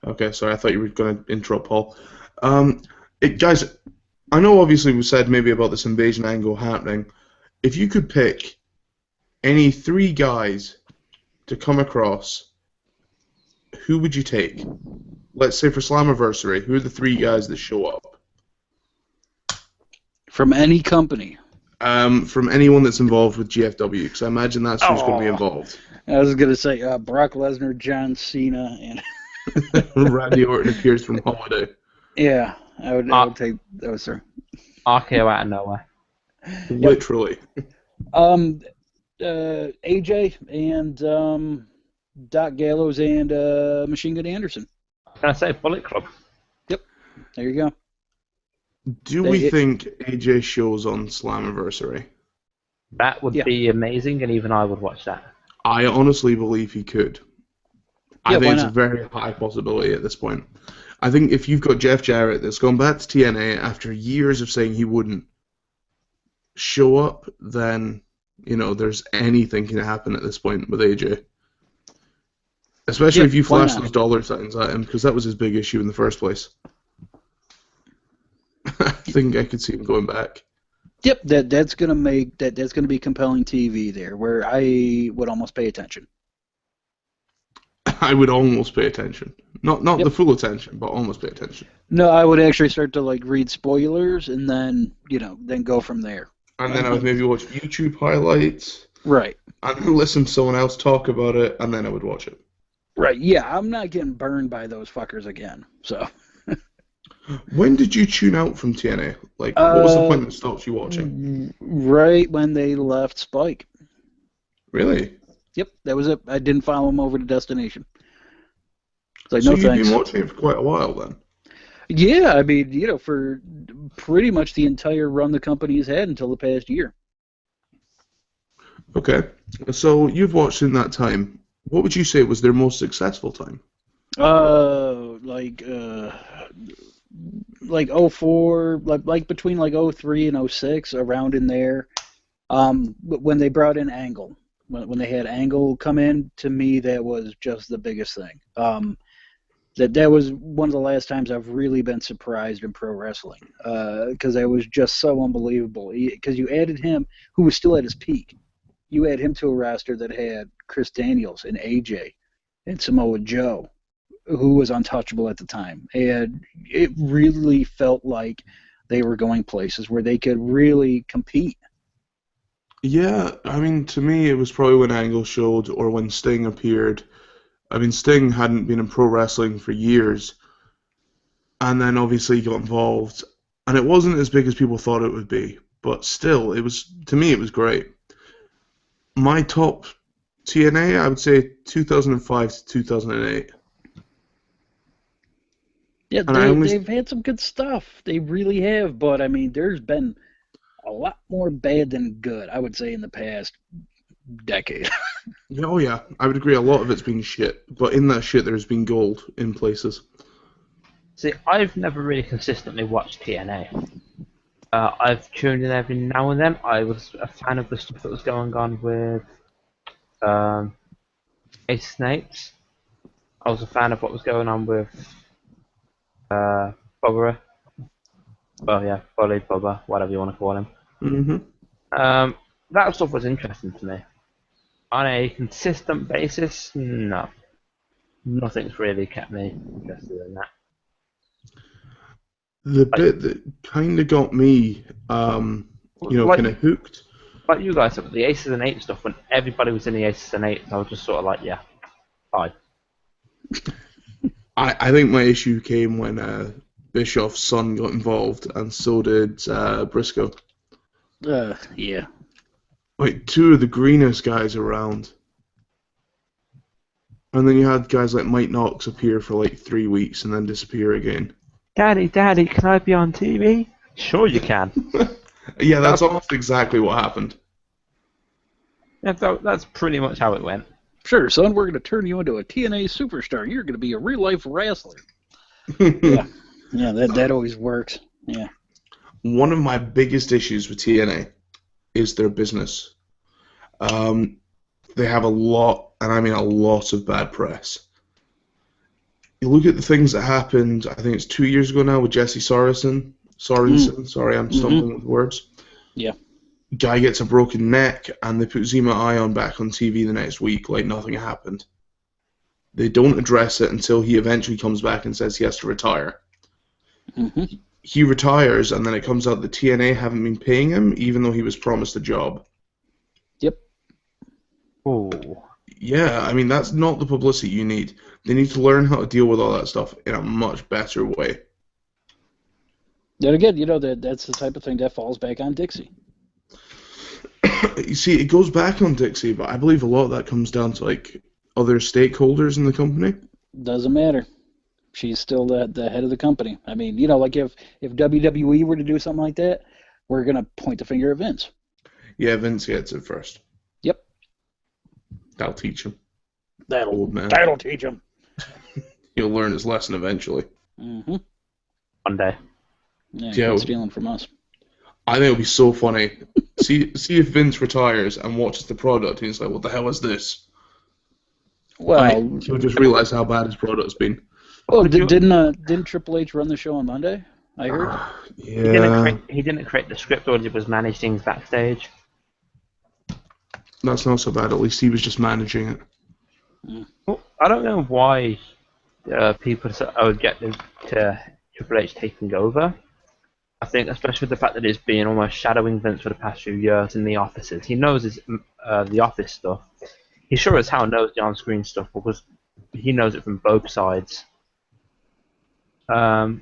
Okay, sorry, I thought you were going to interrupt Paul. Guys, I know obviously we said maybe about this invasion angle happening. If you could pick any 3 guys to come across, who would you take? Let's say for Slammiversary, who are the 3 guys that show up? From any company. From anyone that's involved with GFW, because I imagine that's who's going to be involved. I was going to say Brock Lesnar, John Cena, and Randy Orton appears from Holiday. Yeah, I would take those, sir. RKO out of nowhere. Literally. AJ and Doc Gallows and Machine Gun Anderson. Can I say Bullet Club? Yep. There you go. Do we think AJ shows on Slammiversary? That would be amazing, and even I would watch that. I honestly believe he could. I think it's not? a very high possibility at this point. I think if you've got Jeff Jarrett that's gone back to TNA after years of saying he wouldn't show up, then, there's anything can happen at this point with AJ. Especially if you flash those dollar signs at him, because that was his big issue in the first place. I think I could see him going back. Yep, that's gonna be compelling TV there, where I would almost pay attention. I would almost pay attention, not the full attention, but almost pay attention. No, I would actually start to read spoilers and then then go from there. And then I would maybe watch YouTube highlights. Right. and listen to someone else talk about it, and then I would watch it. Right. Yeah, I'm not getting burned by those fuckers again. So. When did you tune out from TNA? Like, what was the point that stopped you watching? Right when they left Spike. Really? Yep, that was it. I didn't follow them over to Destination. It's like, So no you've thanks. been watching it for quite a while then? Yeah, I mean, for pretty much the entire run the company's had until the past year. Okay. So you've watched in that time. What would you say was their most successful time? Like 04, like between like 03 and 06, around in there. When they brought in Angle, when they had Angle come in, to me that was just the biggest thing. That was one of the last times I've really been surprised in pro wrestling, because it was just so unbelievable. Because you added him, who was still at his peak. You add him to a roster that had Chris Daniels and AJ and Samoa Joe, who was untouchable at the time. And it really felt like they were going places where they could really compete. Yeah, I mean, to me, it was probably when Angle showed or when Sting appeared. I mean, Sting hadn't been in pro wrestling for years, and then obviously he got involved, and it wasn't as big as people thought it would be, but still, it was, to me, it was great. My top TNA, I would say 2005 to 2008. Yeah, And I only, they've had some good stuff. They really have, but I mean, there's been a lot more bad than good, I would say, in the past decade. yeah, oh yeah, I would agree. A lot of it's been shit, but in that shit, there's been gold in places. See, I've never really consistently watched TNA. I've tuned in every now and then. I was a fan of the stuff that was going on with Ace Snakes. I was a fan of what was going on with Bobber. Well, yeah, Bully, Bubba, whatever you want to call him. Mm-hmm. That stuff was interesting to me. On a consistent basis, no. Nothing's really kept me interested in that. The bit that kind of got me, kind of hooked. Like you guys, the Aces and Eights stuff, when everybody was in the Aces and Eights, I was just sort of like, yeah, bye. I think my issue came when Bischoff's son got involved, and so did Briscoe. Yeah. Like, two of the greenest guys around. And then you had guys like Mike Knox appear for like 3 weeks and then disappear again. Daddy, can I be on TV? Sure you can. Yeah, that's almost exactly what happened. Yeah, that's pretty much how it went. Sure, son, we're going to turn you into a TNA superstar. You're going to be a real-life wrestler. Yeah, that always works. Yeah. One of my biggest issues with TNA is their business. They have a lot, and I mean a lot of bad press. You look at the things that happened, I think it's 2 years ago now with Jesse Sorensen. Sorry, I'm stumbling with words. Yeah. Guy gets a broken neck, and they put Zema Ion back on TV the next week like nothing happened. They don't address it until he eventually comes back and says he has to retire. Mm-hmm. He retires, and then it comes out that TNA haven't been paying him, even though he was promised a job. Yep. Oh. Yeah, I mean, that's not the publicity you need. They need to learn how to deal with all that stuff in a much better way. Then again, that's the type of thing that falls back on Dixie. You see, it goes back on Dixie, but I believe a lot of that comes down to, like, other stakeholders in the company. Doesn't matter. She's still the head of the company. I mean, like if WWE were to do something like that, we're going to point the finger at Vince. Yeah, Vince gets it first. Yep. That'll teach him. That'll teach him. He'll learn his lesson eventually. Mm-hmm. One day. Yeah, stealing from us. I think it'll be so funny. see if Vince retires and watches the product and he's like, what the hell is this? Well, he'll just realize how bad his product's been. Oh, didn't Triple H run the show on Monday? I heard. Yeah. He didn't create the script, or he was manage things backstage. That's not so bad. At least he was just managing it. Well, I don't know why people are objective to Triple H taking over. I think, especially with the fact that he's been almost shadowing Vince for the past few years in the offices, he knows the office stuff. He sure as hell knows the on-screen stuff because he knows it from both sides. I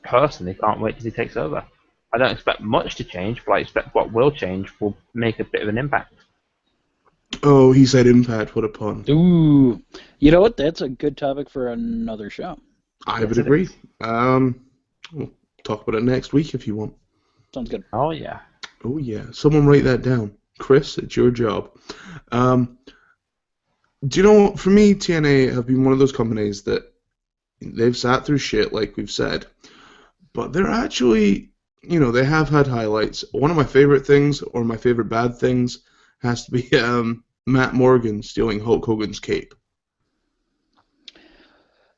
personally can't wait till he takes over. I don't expect much to change, but I expect what will change will make a bit of an impact. Oh, he said impact. What a pun. Ooh, you know what? That's a good topic for another show. I would agree. We'll talk about it next week if you want. Sounds good. Oh, yeah. Oh, yeah. Someone write that down. Chris, it's your job. Do you know what? For me, TNA have been one of those companies that they've sat through shit, like we've said, but they're actually, they have had highlights. One of my favorite things, or my favorite bad things, has to be Matt Morgan stealing Hulk Hogan's cape.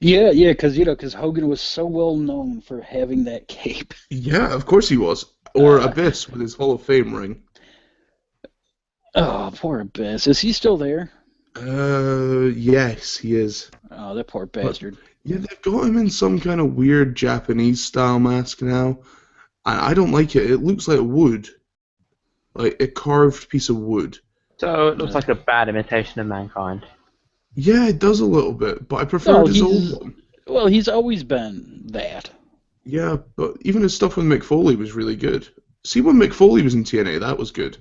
Yeah, because Hogan was so well known for having that cape. Yeah, of course he was. Or Abyss with his Hall of Fame ring. Oh, poor Abyss. Is he still there? Yes, he is. Oh, that poor bastard. Yeah, they've got him in some kind of weird Japanese-style mask now. I don't like it. It looks like wood. Like a carved piece of wood. So it looks like a bad imitation of Mankind. Yeah, it does a little bit, but I prefer his old one. Well, he's always been that. Yeah, but even his stuff with Mick Foley was really good. See, when Mick Foley was in TNA, that was good.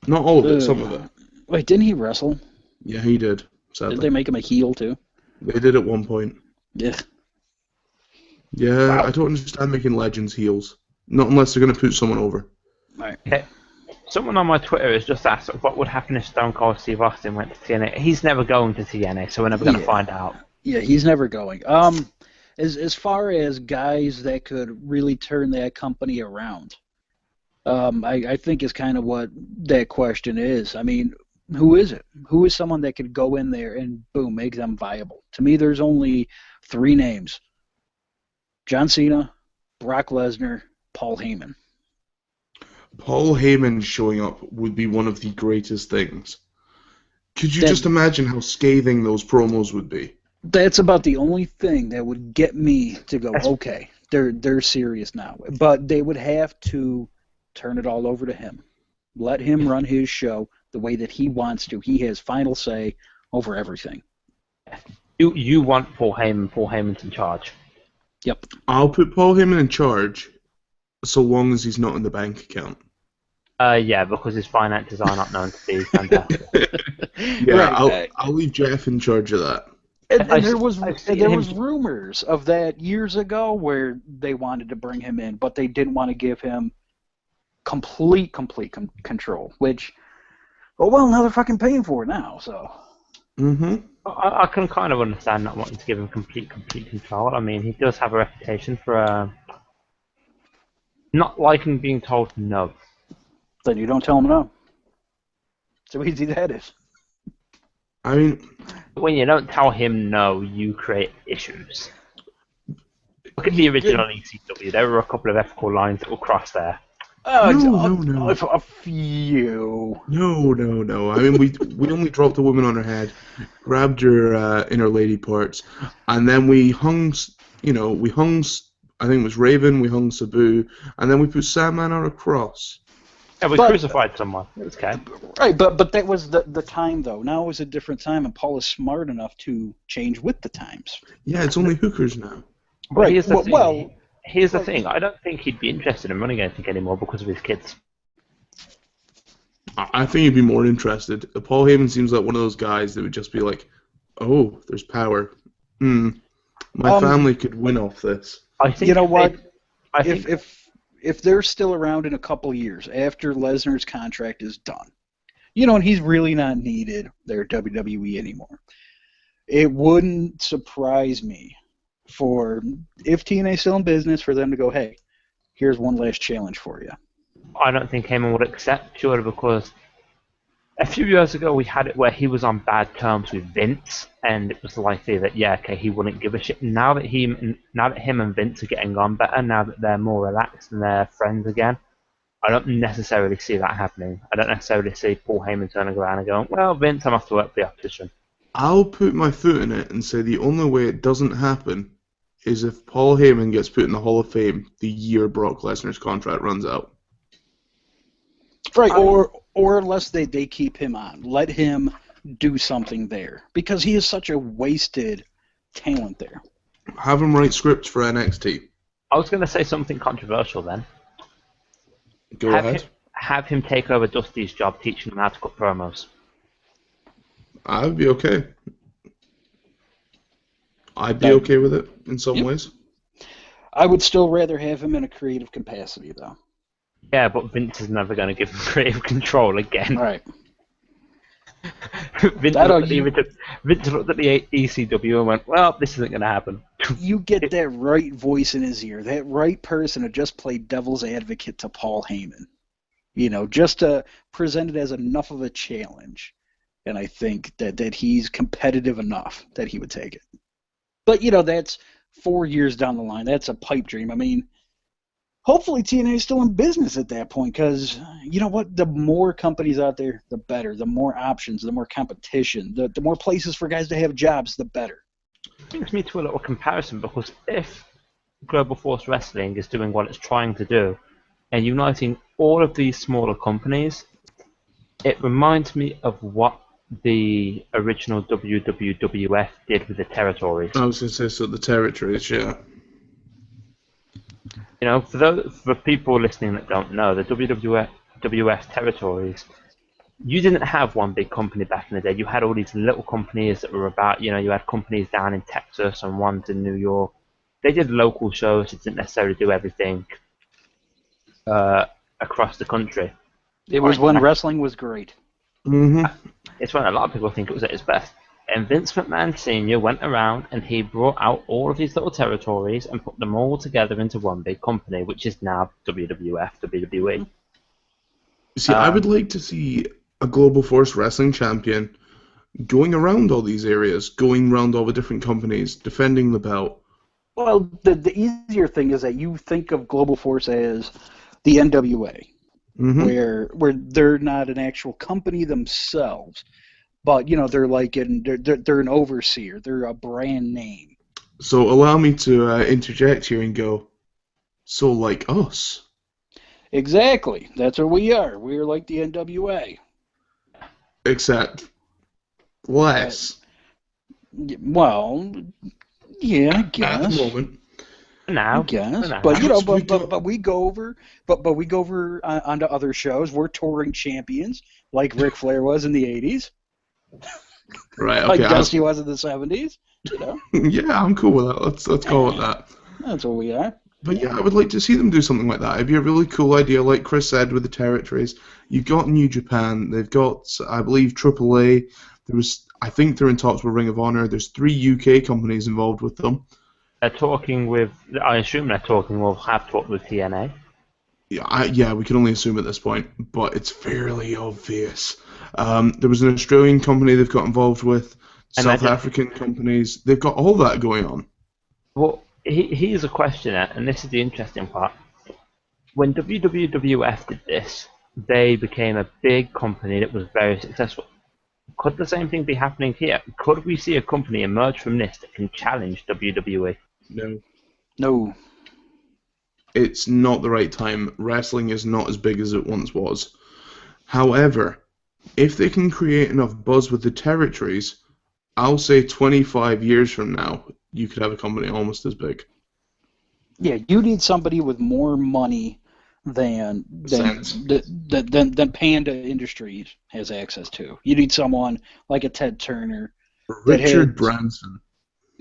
Not all of it, some of it. Wait, didn't he wrestle? Yeah, he did. Sadly. Did they make him a heel, too? They did at one point. Yeah. Yeah, Wow. I don't understand making legends heels. Not unless they're going to put someone over. Right. Okay. Someone on my Twitter has just asked what would happen if Stone Cold Steve Austin went to TNA. He's never going to TNA, so we're never going to find out. Yeah, he's never going. As far as guys that could really turn that company around, I think is kind of what that question is. I mean, who is it? Who is someone that could go in there and, boom, make them viable? To me, there's only 3 names. John Cena, Brock Lesnar, Paul Heyman. Paul Heyman showing up would be one of the greatest things. Could you just imagine how scathing those promos would be? That's about the only thing that would get me to go, okay, they're serious now. But they would have to turn it all over to him. Let him run his show the way that he wants to. He has final say over everything. You want Paul Heyman's in charge. Yep. I'll put Paul Heyman in charge so long as he's not in the bank account. Yeah, because his finances are not known to be fantastic. Yeah, right. I'll leave Jeff in charge of that. And there was rumors of that years ago where they wanted to bring him in, but they didn't want to give him complete control. Which, now they're fucking paying for it now. So. Mm-hmm. I can kind of understand not wanting to give him complete control. I mean, he does have a reputation for not liking being told no. Then you don't tell him no. So easy that is. I mean, when you don't tell him no, you create issues. Look at the original ECW. There were a couple of ethical lines that were crossed there. No. A few. No. I mean, we only dropped a woman on her head, grabbed her inner lady parts, and then we hung. I think it was Raven. We hung Sabu, and then we put Sandman on a cross. Yeah, we crucified someone. It was okay. Right, but that was the time, though. Now is a different time, and Paul is smart enough to change with the times. Yeah, it's only hookers now. Right. Here's the thing. I don't think he'd be interested in running anything anymore because of his kids. I think he'd be more interested. Paul Heyman seems like one of those guys that would just be like, "Oh, there's power. My family could win off this." I think you know what? If they're still around in a couple years after Lesnar's contract is done, and he's really not needed there at WWE anymore, it wouldn't surprise me if TNA's still in business for them to go, hey, here's one last challenge for you. I don't think Heyman would accept, purely because a few years ago we had it where he was on bad terms with Vince, and it was likely that he wouldn't give a shit. Now that him and Vince are getting on better, now that they're more relaxed and they're friends again, I don't necessarily see that happening. I don't necessarily see Paul Heyman turning around and going, well, Vince, I'm off to work for the opposition. I'll put my foot in it and say the only way it doesn't happen is if Paul Heyman gets put in the Hall of Fame the year Brock Lesnar's contract runs out. Right, or unless they keep him on. Let him do something there. Because he is such a wasted talent there. Have him write scripts for NXT. I was going to say something controversial then. Go ahead. Have him take over Dusty's job, teaching him how to cut promos. I would be okay. I'd be okay with it in some ways. I would still rather have him in a creative capacity, though. Yeah, but Vince is never going to give him creative control again. Right. Vince looked at the ECW and went, well, this isn't going to happen. You get that right voice in his ear, that right person to just play devil's advocate to Paul Heyman. You know, just to present it as enough of a challenge. And I think that he's competitive enough that he would take it. But, you know, that's 4 years down the line. That's a pipe dream. I mean, hopefully TNA is still in business at that point because, you know what, the more companies out there, the better. The more options, the more competition, the more places for guys to have jobs, the better. It brings me to a little comparison because if Global Force Wrestling is doing what it's trying to do and uniting all of these smaller companies, it reminds me of what the original WWF did with the territories. I was going to say, so the territories, yeah. You know, for people listening that don't know, the WWF territories, you didn't have one big company back in the day. You had all these little companies that were about, you know, you had companies down in Texas and ones in New York. They did local shows. They didn't necessarily do everything across the country. It was when wrestling was great. Mm-hmm. It's when a lot of people think it was at its best. And Vince McMahon Sr. went around and he brought out all of these little territories and put them all together into one big company, which is now WWF, WWE. See, I would like to see a Global Force Wrestling champion going around all these areas, going around all the different companies, defending the belt. Well, the easier thing is that you think of Global Force as the NWA. Mm-hmm. Where they're not an actual company themselves, but you know they're like they're an overseer. They're a brand name. So allow me to interject here and go. So like us. Exactly. That's what we are. We are like the NWA. Except less. Well, yeah, I guess. At the moment. Now, I guess, but you know, but we go over, but we go over onto other shows. We're touring champions, like Ric Flair was in the '80s, right? Okay, like Dusty was in the '70s. You know. Yeah, I'm cool with that. Let's go with that. That's what we are. But yeah, I would like to see them do something like that. It'd be a really cool idea, like Chris said, with the territories. You've got New Japan. They've got, I believe, AAA. I think they're in talks with Ring of Honor. There's 3 UK companies involved with them. They're talking with, I assume they're talking with, have talked with TNA. Yeah, we can only assume at this point, but it's fairly obvious. There was an Australian company they've got involved with, South African companies. They've got all that going on. Well, here's a question, and this is the interesting part. When WWF did this, they became a big company that was very successful. Could the same thing be happening here? Could we see a company emerge from this that can challenge WWE? No. It's not the right time. Wrestling is not as big as it once was. However, if they can create enough buzz with the territories, I'll say 25 years from now, you could have a company almost as big. Yeah, you need somebody with more money than Panda Industries has access to. You need someone like a Ted Turner, Richard Branson.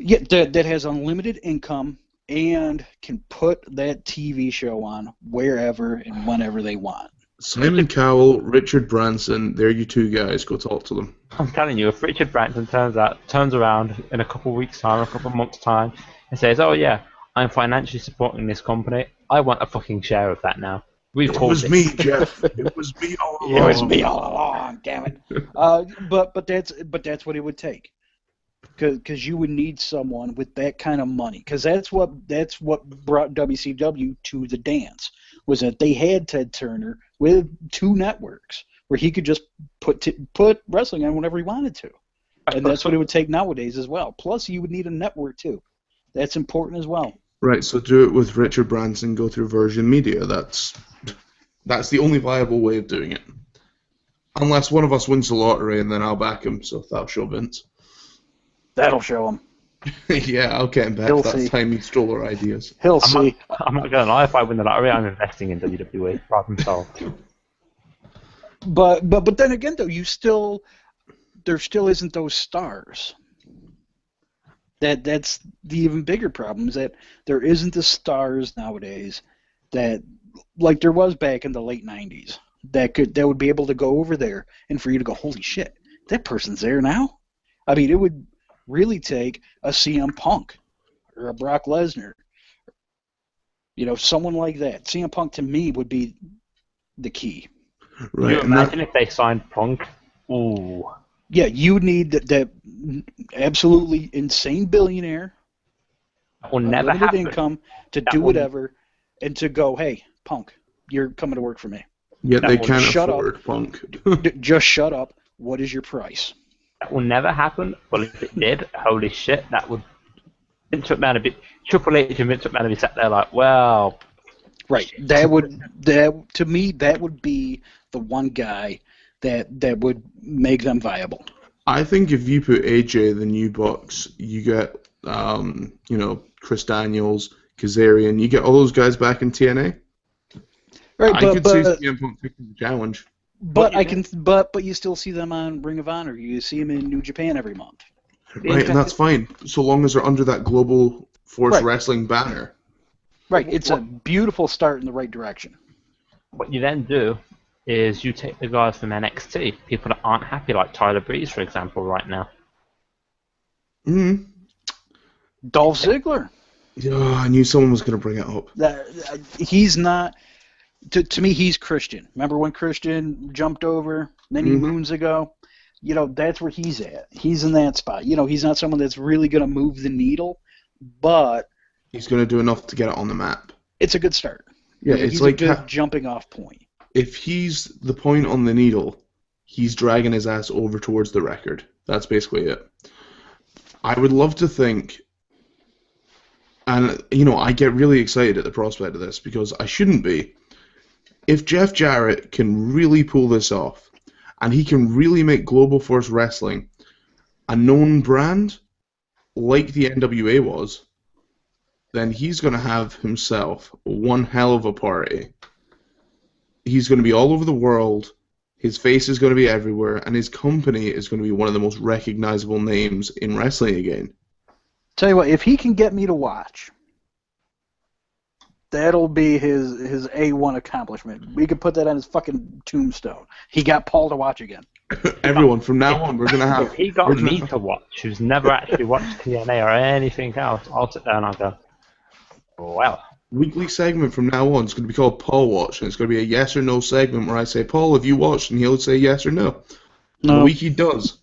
Yeah, that has unlimited income and can put that TV show on wherever and whenever they want. Simon Cowell, Richard Branson, they're you two guys. Go talk to them. I'm telling you, if Richard Branson turns around in a couple of weeks' time, a couple of months' time, and says, "Oh yeah, I'm financially supporting this company. I want a fucking share of that now." It was me, Jeff. It was me all along. It was me all along. Damn it. But that's what it would take. Because you would need someone with that kind of money. Because that's what brought WCW to the dance, was that they had Ted Turner with 2 networks where he could just put wrestling on whenever he wanted to. And that's what it would take nowadays as well. Plus, you would need a network too. That's important as well. Right, so do it with Richard Branson, go through Virgin Media. That's the only viable way of doing it. Unless one of us wins the lottery, and then I'll back him, so that'll show Vince. That'll show him. Yeah, I'll get him back. He'll That's see. time he stole our ideas. He'll see. I'm not going to lie, if I win the lottery, I'm investing in WWE. Problem solved. But then again, though, there still isn't those stars. That's the even bigger problem, is that there isn't the stars nowadays that, like there was back in the late 90s, that would be able to go over there and for you to go, holy shit, that person's there now? I mean, it would really take a CM Punk or a Brock Lesnar. You know, someone like that. CM Punk, to me, would be the key. Right. Can you imagine if they signed Punk? Ooh. Yeah, you need that absolutely insane billionaire, That will never unlimited happen. income to That do will- whatever, and to go, hey, Punk, you're coming to work for me. Yet they That can't shut up. afford Punk. Just shut up. What is your price? That will never happen. But if it did, holy shit, that would. Vince McMahon would be. Triple H and Vince McMahon would be sat there like, well. Right. To me, that would be the one guy that would make them viable. I think if you put AJ the New Bucks, you get Chris Daniels, Kazarian, you get all those guys back in TNA. Right, I could see CM Punk taking the challenge. But you still see them on Ring of Honor. You see them in New Japan every month. Right, and that's fine, so long as they're under that Global Force Wrestling banner. Right, it's a beautiful start in the right direction. What you then do is you take the guys from NXT, people that aren't happy, like Tyler Breeze, for example, right now. Dolph Ziggler. Oh, I knew someone was going to bring it up. He's not. To me, he's Christian. Remember when Christian jumped over many moons ago? You know, that's where he's at. He's in that spot. You know, he's not someone that's really going to move the needle, but he's going to do enough to get it on the map. It's a good start. Yeah, he's it's like a good jumping off point. If he's the point on the needle, he's dragging his ass over towards the record. That's basically it. I would love to think, and I get really excited at the prospect of this because I shouldn't be. If Jeff Jarrett can really pull this off, and he can really make Global Force Wrestling a known brand, like the NWA was, then he's going to have himself one hell of a party. He's going to be all over the world, his face is going to be everywhere, and his company is going to be one of the most recognizable names in wrestling again. Tell you what, if he can get me to watch, that'll be his A1 accomplishment. We could put that on his fucking tombstone. He got Paul to watch again. Everyone, from now on, we're going to have... If he got me to watch, who's never actually watched TNA or anything else, I'll sit there and I'll go, well. Weekly segment from now on is going to be called Paul Watch, and it's going to be a yes or no segment where I say, Paul, have you watched? And he'll say yes or no. No. The week he does,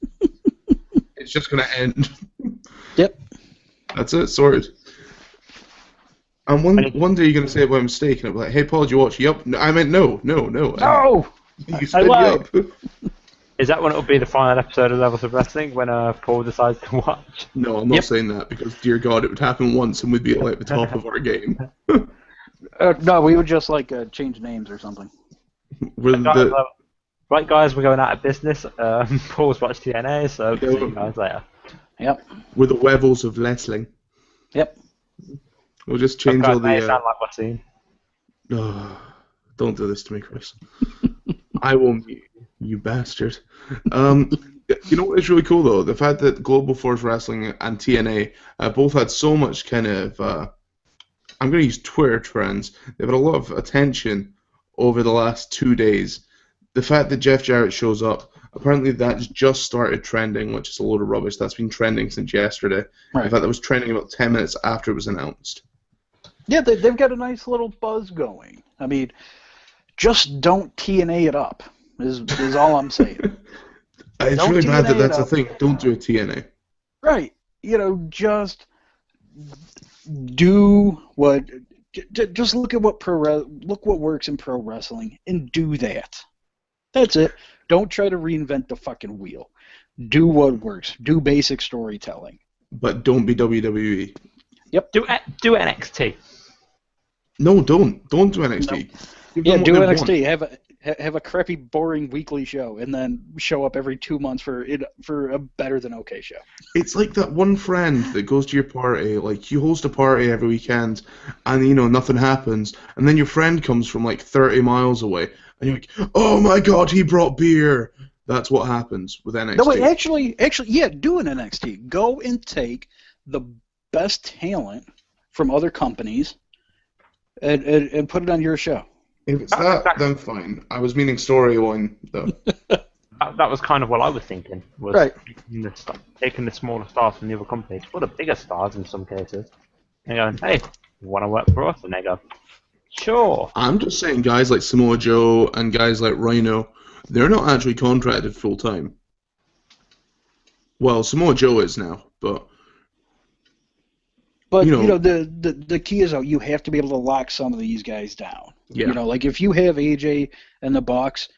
it's just going to end. Yep. That's it, sorted. And one day you're going to say it by mistake, and I'll be like, hey, Paul, did you watch? Yup. No, I meant no. No! You said yup. Is that when it'll be the final episode of Levels of Wrestling, when Paul decides to watch? No, I'm not saying that, because, dear God, it would happen once, and we'd be like, at the top of our game. No, we would just, change names or something. Right, guys, we're going out of business. Paul's watched TNA, so see you guys later. Yep. We're the Wevels of Wrestling. Yep. We'll just change all the... sound like what's seen. Oh, don't do this to me, Chris. I will mute you bastard. You know what is really cool, though? The fact that Global Force Wrestling and TNA both had so much kind of... I'm going to use Twitter trends. They've had a lot of attention over the last 2 days. The fact that Jeff Jarrett shows up, apparently that's just started trending, which is a load of rubbish. That's been trending since yesterday. Right. In fact, that was trending about 10 minutes after it was announced. Yeah, they've got a nice little buzz going. I mean, just don't TNA it up, is all I'm saying. It's Don't really bad that TNA that's it a up. thing. Don't do a TNA. Right. Just do what... Just look at what look what works in pro wrestling and do that. That's it. Don't try to reinvent the fucking wheel. Do what works. Do basic storytelling. But don't be WWE. Yep. Do NXT. No, don't do NXT. Give Yeah, them what do they NXT. want. Have a crappy, boring weekly show, and then show up every 2 months for a better than okay show. It's like that one friend that goes to your party, like you host a party every weekend, and nothing happens, and then your friend comes from like 30 miles away, and you're like, oh my god, he brought beer. That's what happens with NXT. No, wait, actually, yeah, do an NXT. Go and take the best talent from other companies and put it on your show. If it's that, then fine. I was meaning storyline, though. That was kind of what I was thinking. Was Right. taking the smaller stars from the other companies, or the bigger stars in some cases, and going, hey, you want to work for us? And they go, sure. I'm just saying guys like Samoa Joe and guys like Rhino, they're not actually contracted full-time. Well, Samoa Joe is now, but... But, the key is, you have to be able to lock some of these guys down. Yeah. Like if you have AJ and the Bucks,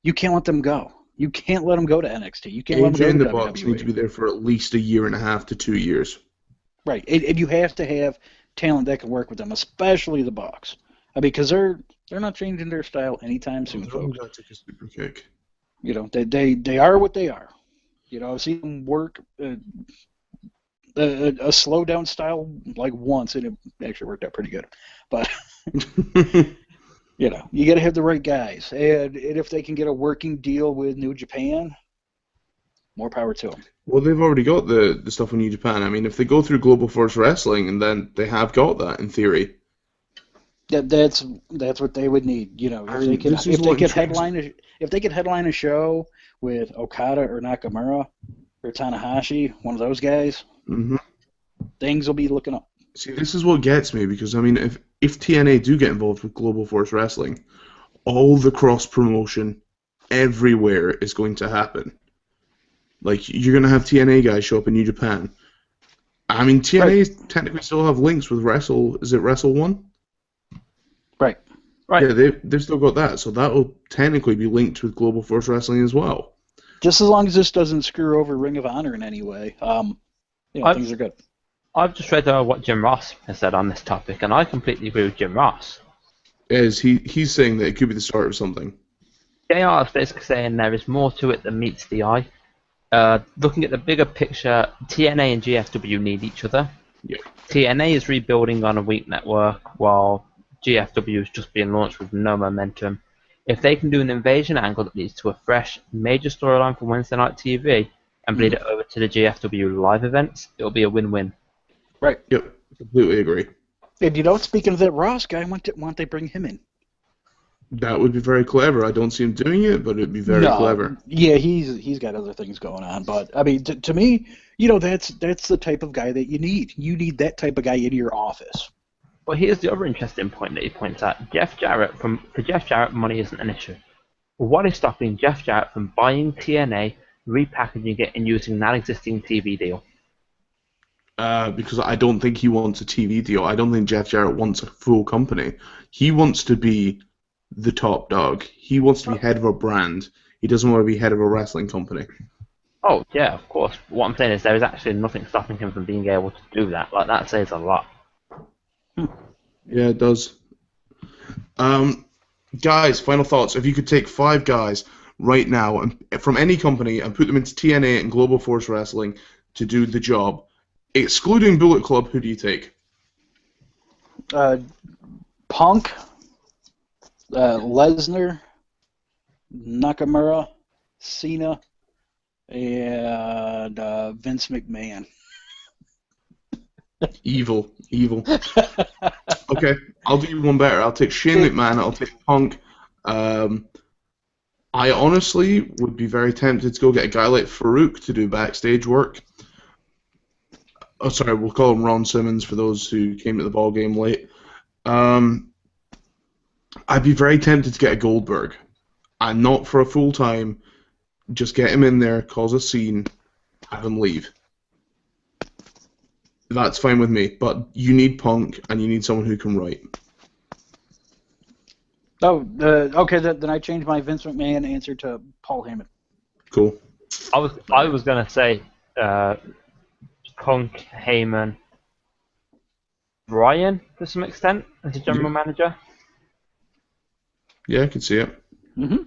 you can't let them go. You can't let them go to NXT. You can't let them go AJ and to the Bucks WWE. need to be there for at least 1.5 to 2 years. Right, and you have to have talent that can work with them, especially the Bucks. I mean, because they're not changing their style anytime soon, folks. That took a super kick. They are what they are. I've seen them work a slow down style like once, and it actually worked out pretty good. But you got to have the right guys, and if they can get a working deal with New Japan, more power to them. Well, they've already got the stuff in New Japan. I mean, if they go through Global Force Wrestling, and then they have got that in theory. That's what they would need. If they could headline a show with Okada or Nakamura or Tanahashi, one of those guys, things will be looking up. See, this is what gets me, because I mean, if TNA do get involved with Global Force Wrestling, all the cross promotion everywhere is going to happen. Like, you're going to have TNA guys show up in New Japan. I mean, TNA technically still have links with is it Wrestle 1? Right. Yeah, they've still got that, so that will technically be linked with Global Force Wrestling as well. Just as long as this doesn't screw over Ring of Honor in any way, things are good. I've just read what Jim Ross has said on this topic, and I completely agree with Jim Ross. He's saying that it could be the start of something. JR is basically saying there is more to it than meets the eye. Looking at the bigger picture, TNA and GFW need each other. Yeah. TNA is rebuilding on a weak network, while GFW is just being launched with no momentum. If they can do an invasion angle that leads to a fresh, major storyline for Wednesday Night TV and bleed it over to the GFW live events, it'll be a win-win. Right. Yep, completely agree. And speaking of that Ross guy, why don't they bring him in? That would be very clever. I don't see him doing it, but it'd be very clever. Yeah, he's got other things going on, but I mean, to me, that's the type of guy that you need. You need that type of guy in your office. Well, here's the other interesting point that he points out. For Jeff Jarrett, money isn't an issue. What is stopping Jeff Jarrett from buying TNA, repackaging it, and using that existing TV deal? Because I don't think he wants a TV deal. I don't think Jeff Jarrett wants a full company. He wants to be the top dog. He wants to be head of a brand. He doesn't want to be head of a wrestling company. Oh, yeah, of course. What I'm saying is there is actually nothing stopping him from being able to do that. Like, that says a lot. Yeah, it does. Guys, final thoughts. If you could take 5 guys right now from any company and put them into TNA and Global Force Wrestling to do the job, excluding Bullet Club, who do you take? Punk, Lesnar, Nakamura, Cena, and Vince McMahon. Evil. Okay, I'll do you one better. I'll take Shane McMahon. I'll take Punk. I honestly would be very tempted to go get a guy like Farouk to do backstage work. Oh, sorry, we'll call him Ron Simmons for those who came to the ball game late. I'd be very tempted to get a Goldberg, and not for a full time. Just get him in there, cause a scene, have him leave. That's fine with me, but you need Punk, and you need someone who can write. Oh, okay, then I changed my Vince McMahon answer to Paul Heyman. Cool. I was going to say Punk, Heyman, Brian to some extent as a general manager. Yeah, I can see it. Mm-hmm.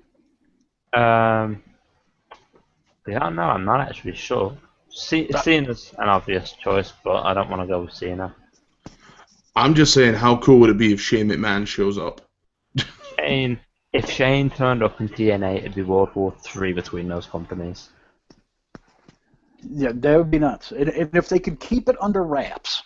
Yeah, no, I'm not actually sure. Cena's an obvious choice, but I don't want to go with Cena. I'm just saying, how cool would it be if Shane McMahon shows up? If Shane turned up in TNA, it'd be World War III between those companies. Yeah, that would be nuts. And if they could keep it under wraps.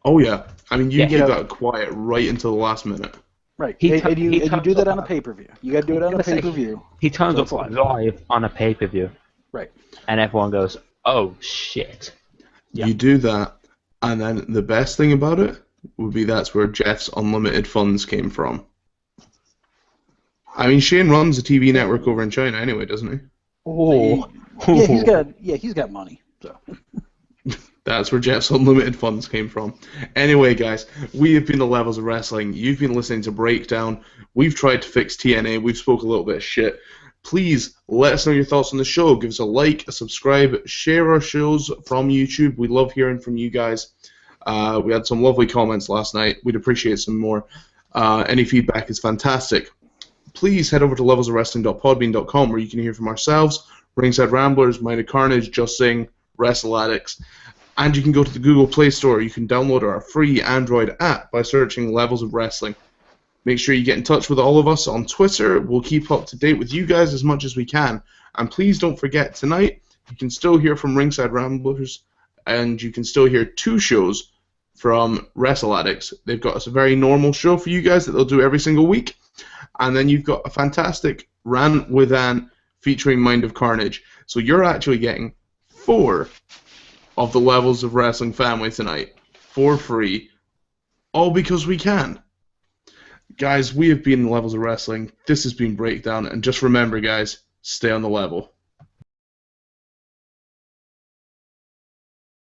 Oh yeah, I mean you Yeah, keep that quiet right until the last minute. Right, He and you turns do that up on a pay-per-view. You got to do it on a pay-per-view. He turns So up it's live on a pay-per-view, Right. and everyone goes, "Oh shit!" Yeah. You do that, and then the best thing about it would be that's where Jeff's unlimited funds came from. I mean, Shane runs a TV network over in China anyway, doesn't he? Oh, Yeah, he's got money. So. That's where Jeff's unlimited funds came from. Anyway, guys, we have been the Levels of Wrestling. You've been listening to Breakdown. We've tried to fix TNA. We've spoke a little bit of shit. Please let us know your thoughts on the show. Give us a like, a subscribe, share our shows from YouTube. We love hearing from you guys. We had some lovely comments last night. We'd appreciate some more. Any feedback is fantastic. Please head over to levelsofwrestling.podbean.com where you can hear from ourselves, Ringside Ramblers, Minded Carnage, Just Sing, Wrestle Addicts. And you can go to the Google Play Store. You can download our free Android app by searching Levels of Wrestling. Make sure you get in touch with all of us on Twitter. We'll keep up to date with you guys as much as we can. And please don't forget, tonight, you can still hear from Ringside Ramblers, and you can still hear 2 shows from Wrestle Addicts. They've got a very normal show for you guys that they'll do every single week. And then you've got a fantastic Rant with Ann featuring Mind of Carnage. So you're actually getting 4 of the Levels of Wrestling family tonight for free, all because we can. Guys, we have been Levels of Wrestling. This has been Breakdown, and just remember, guys, stay on the level.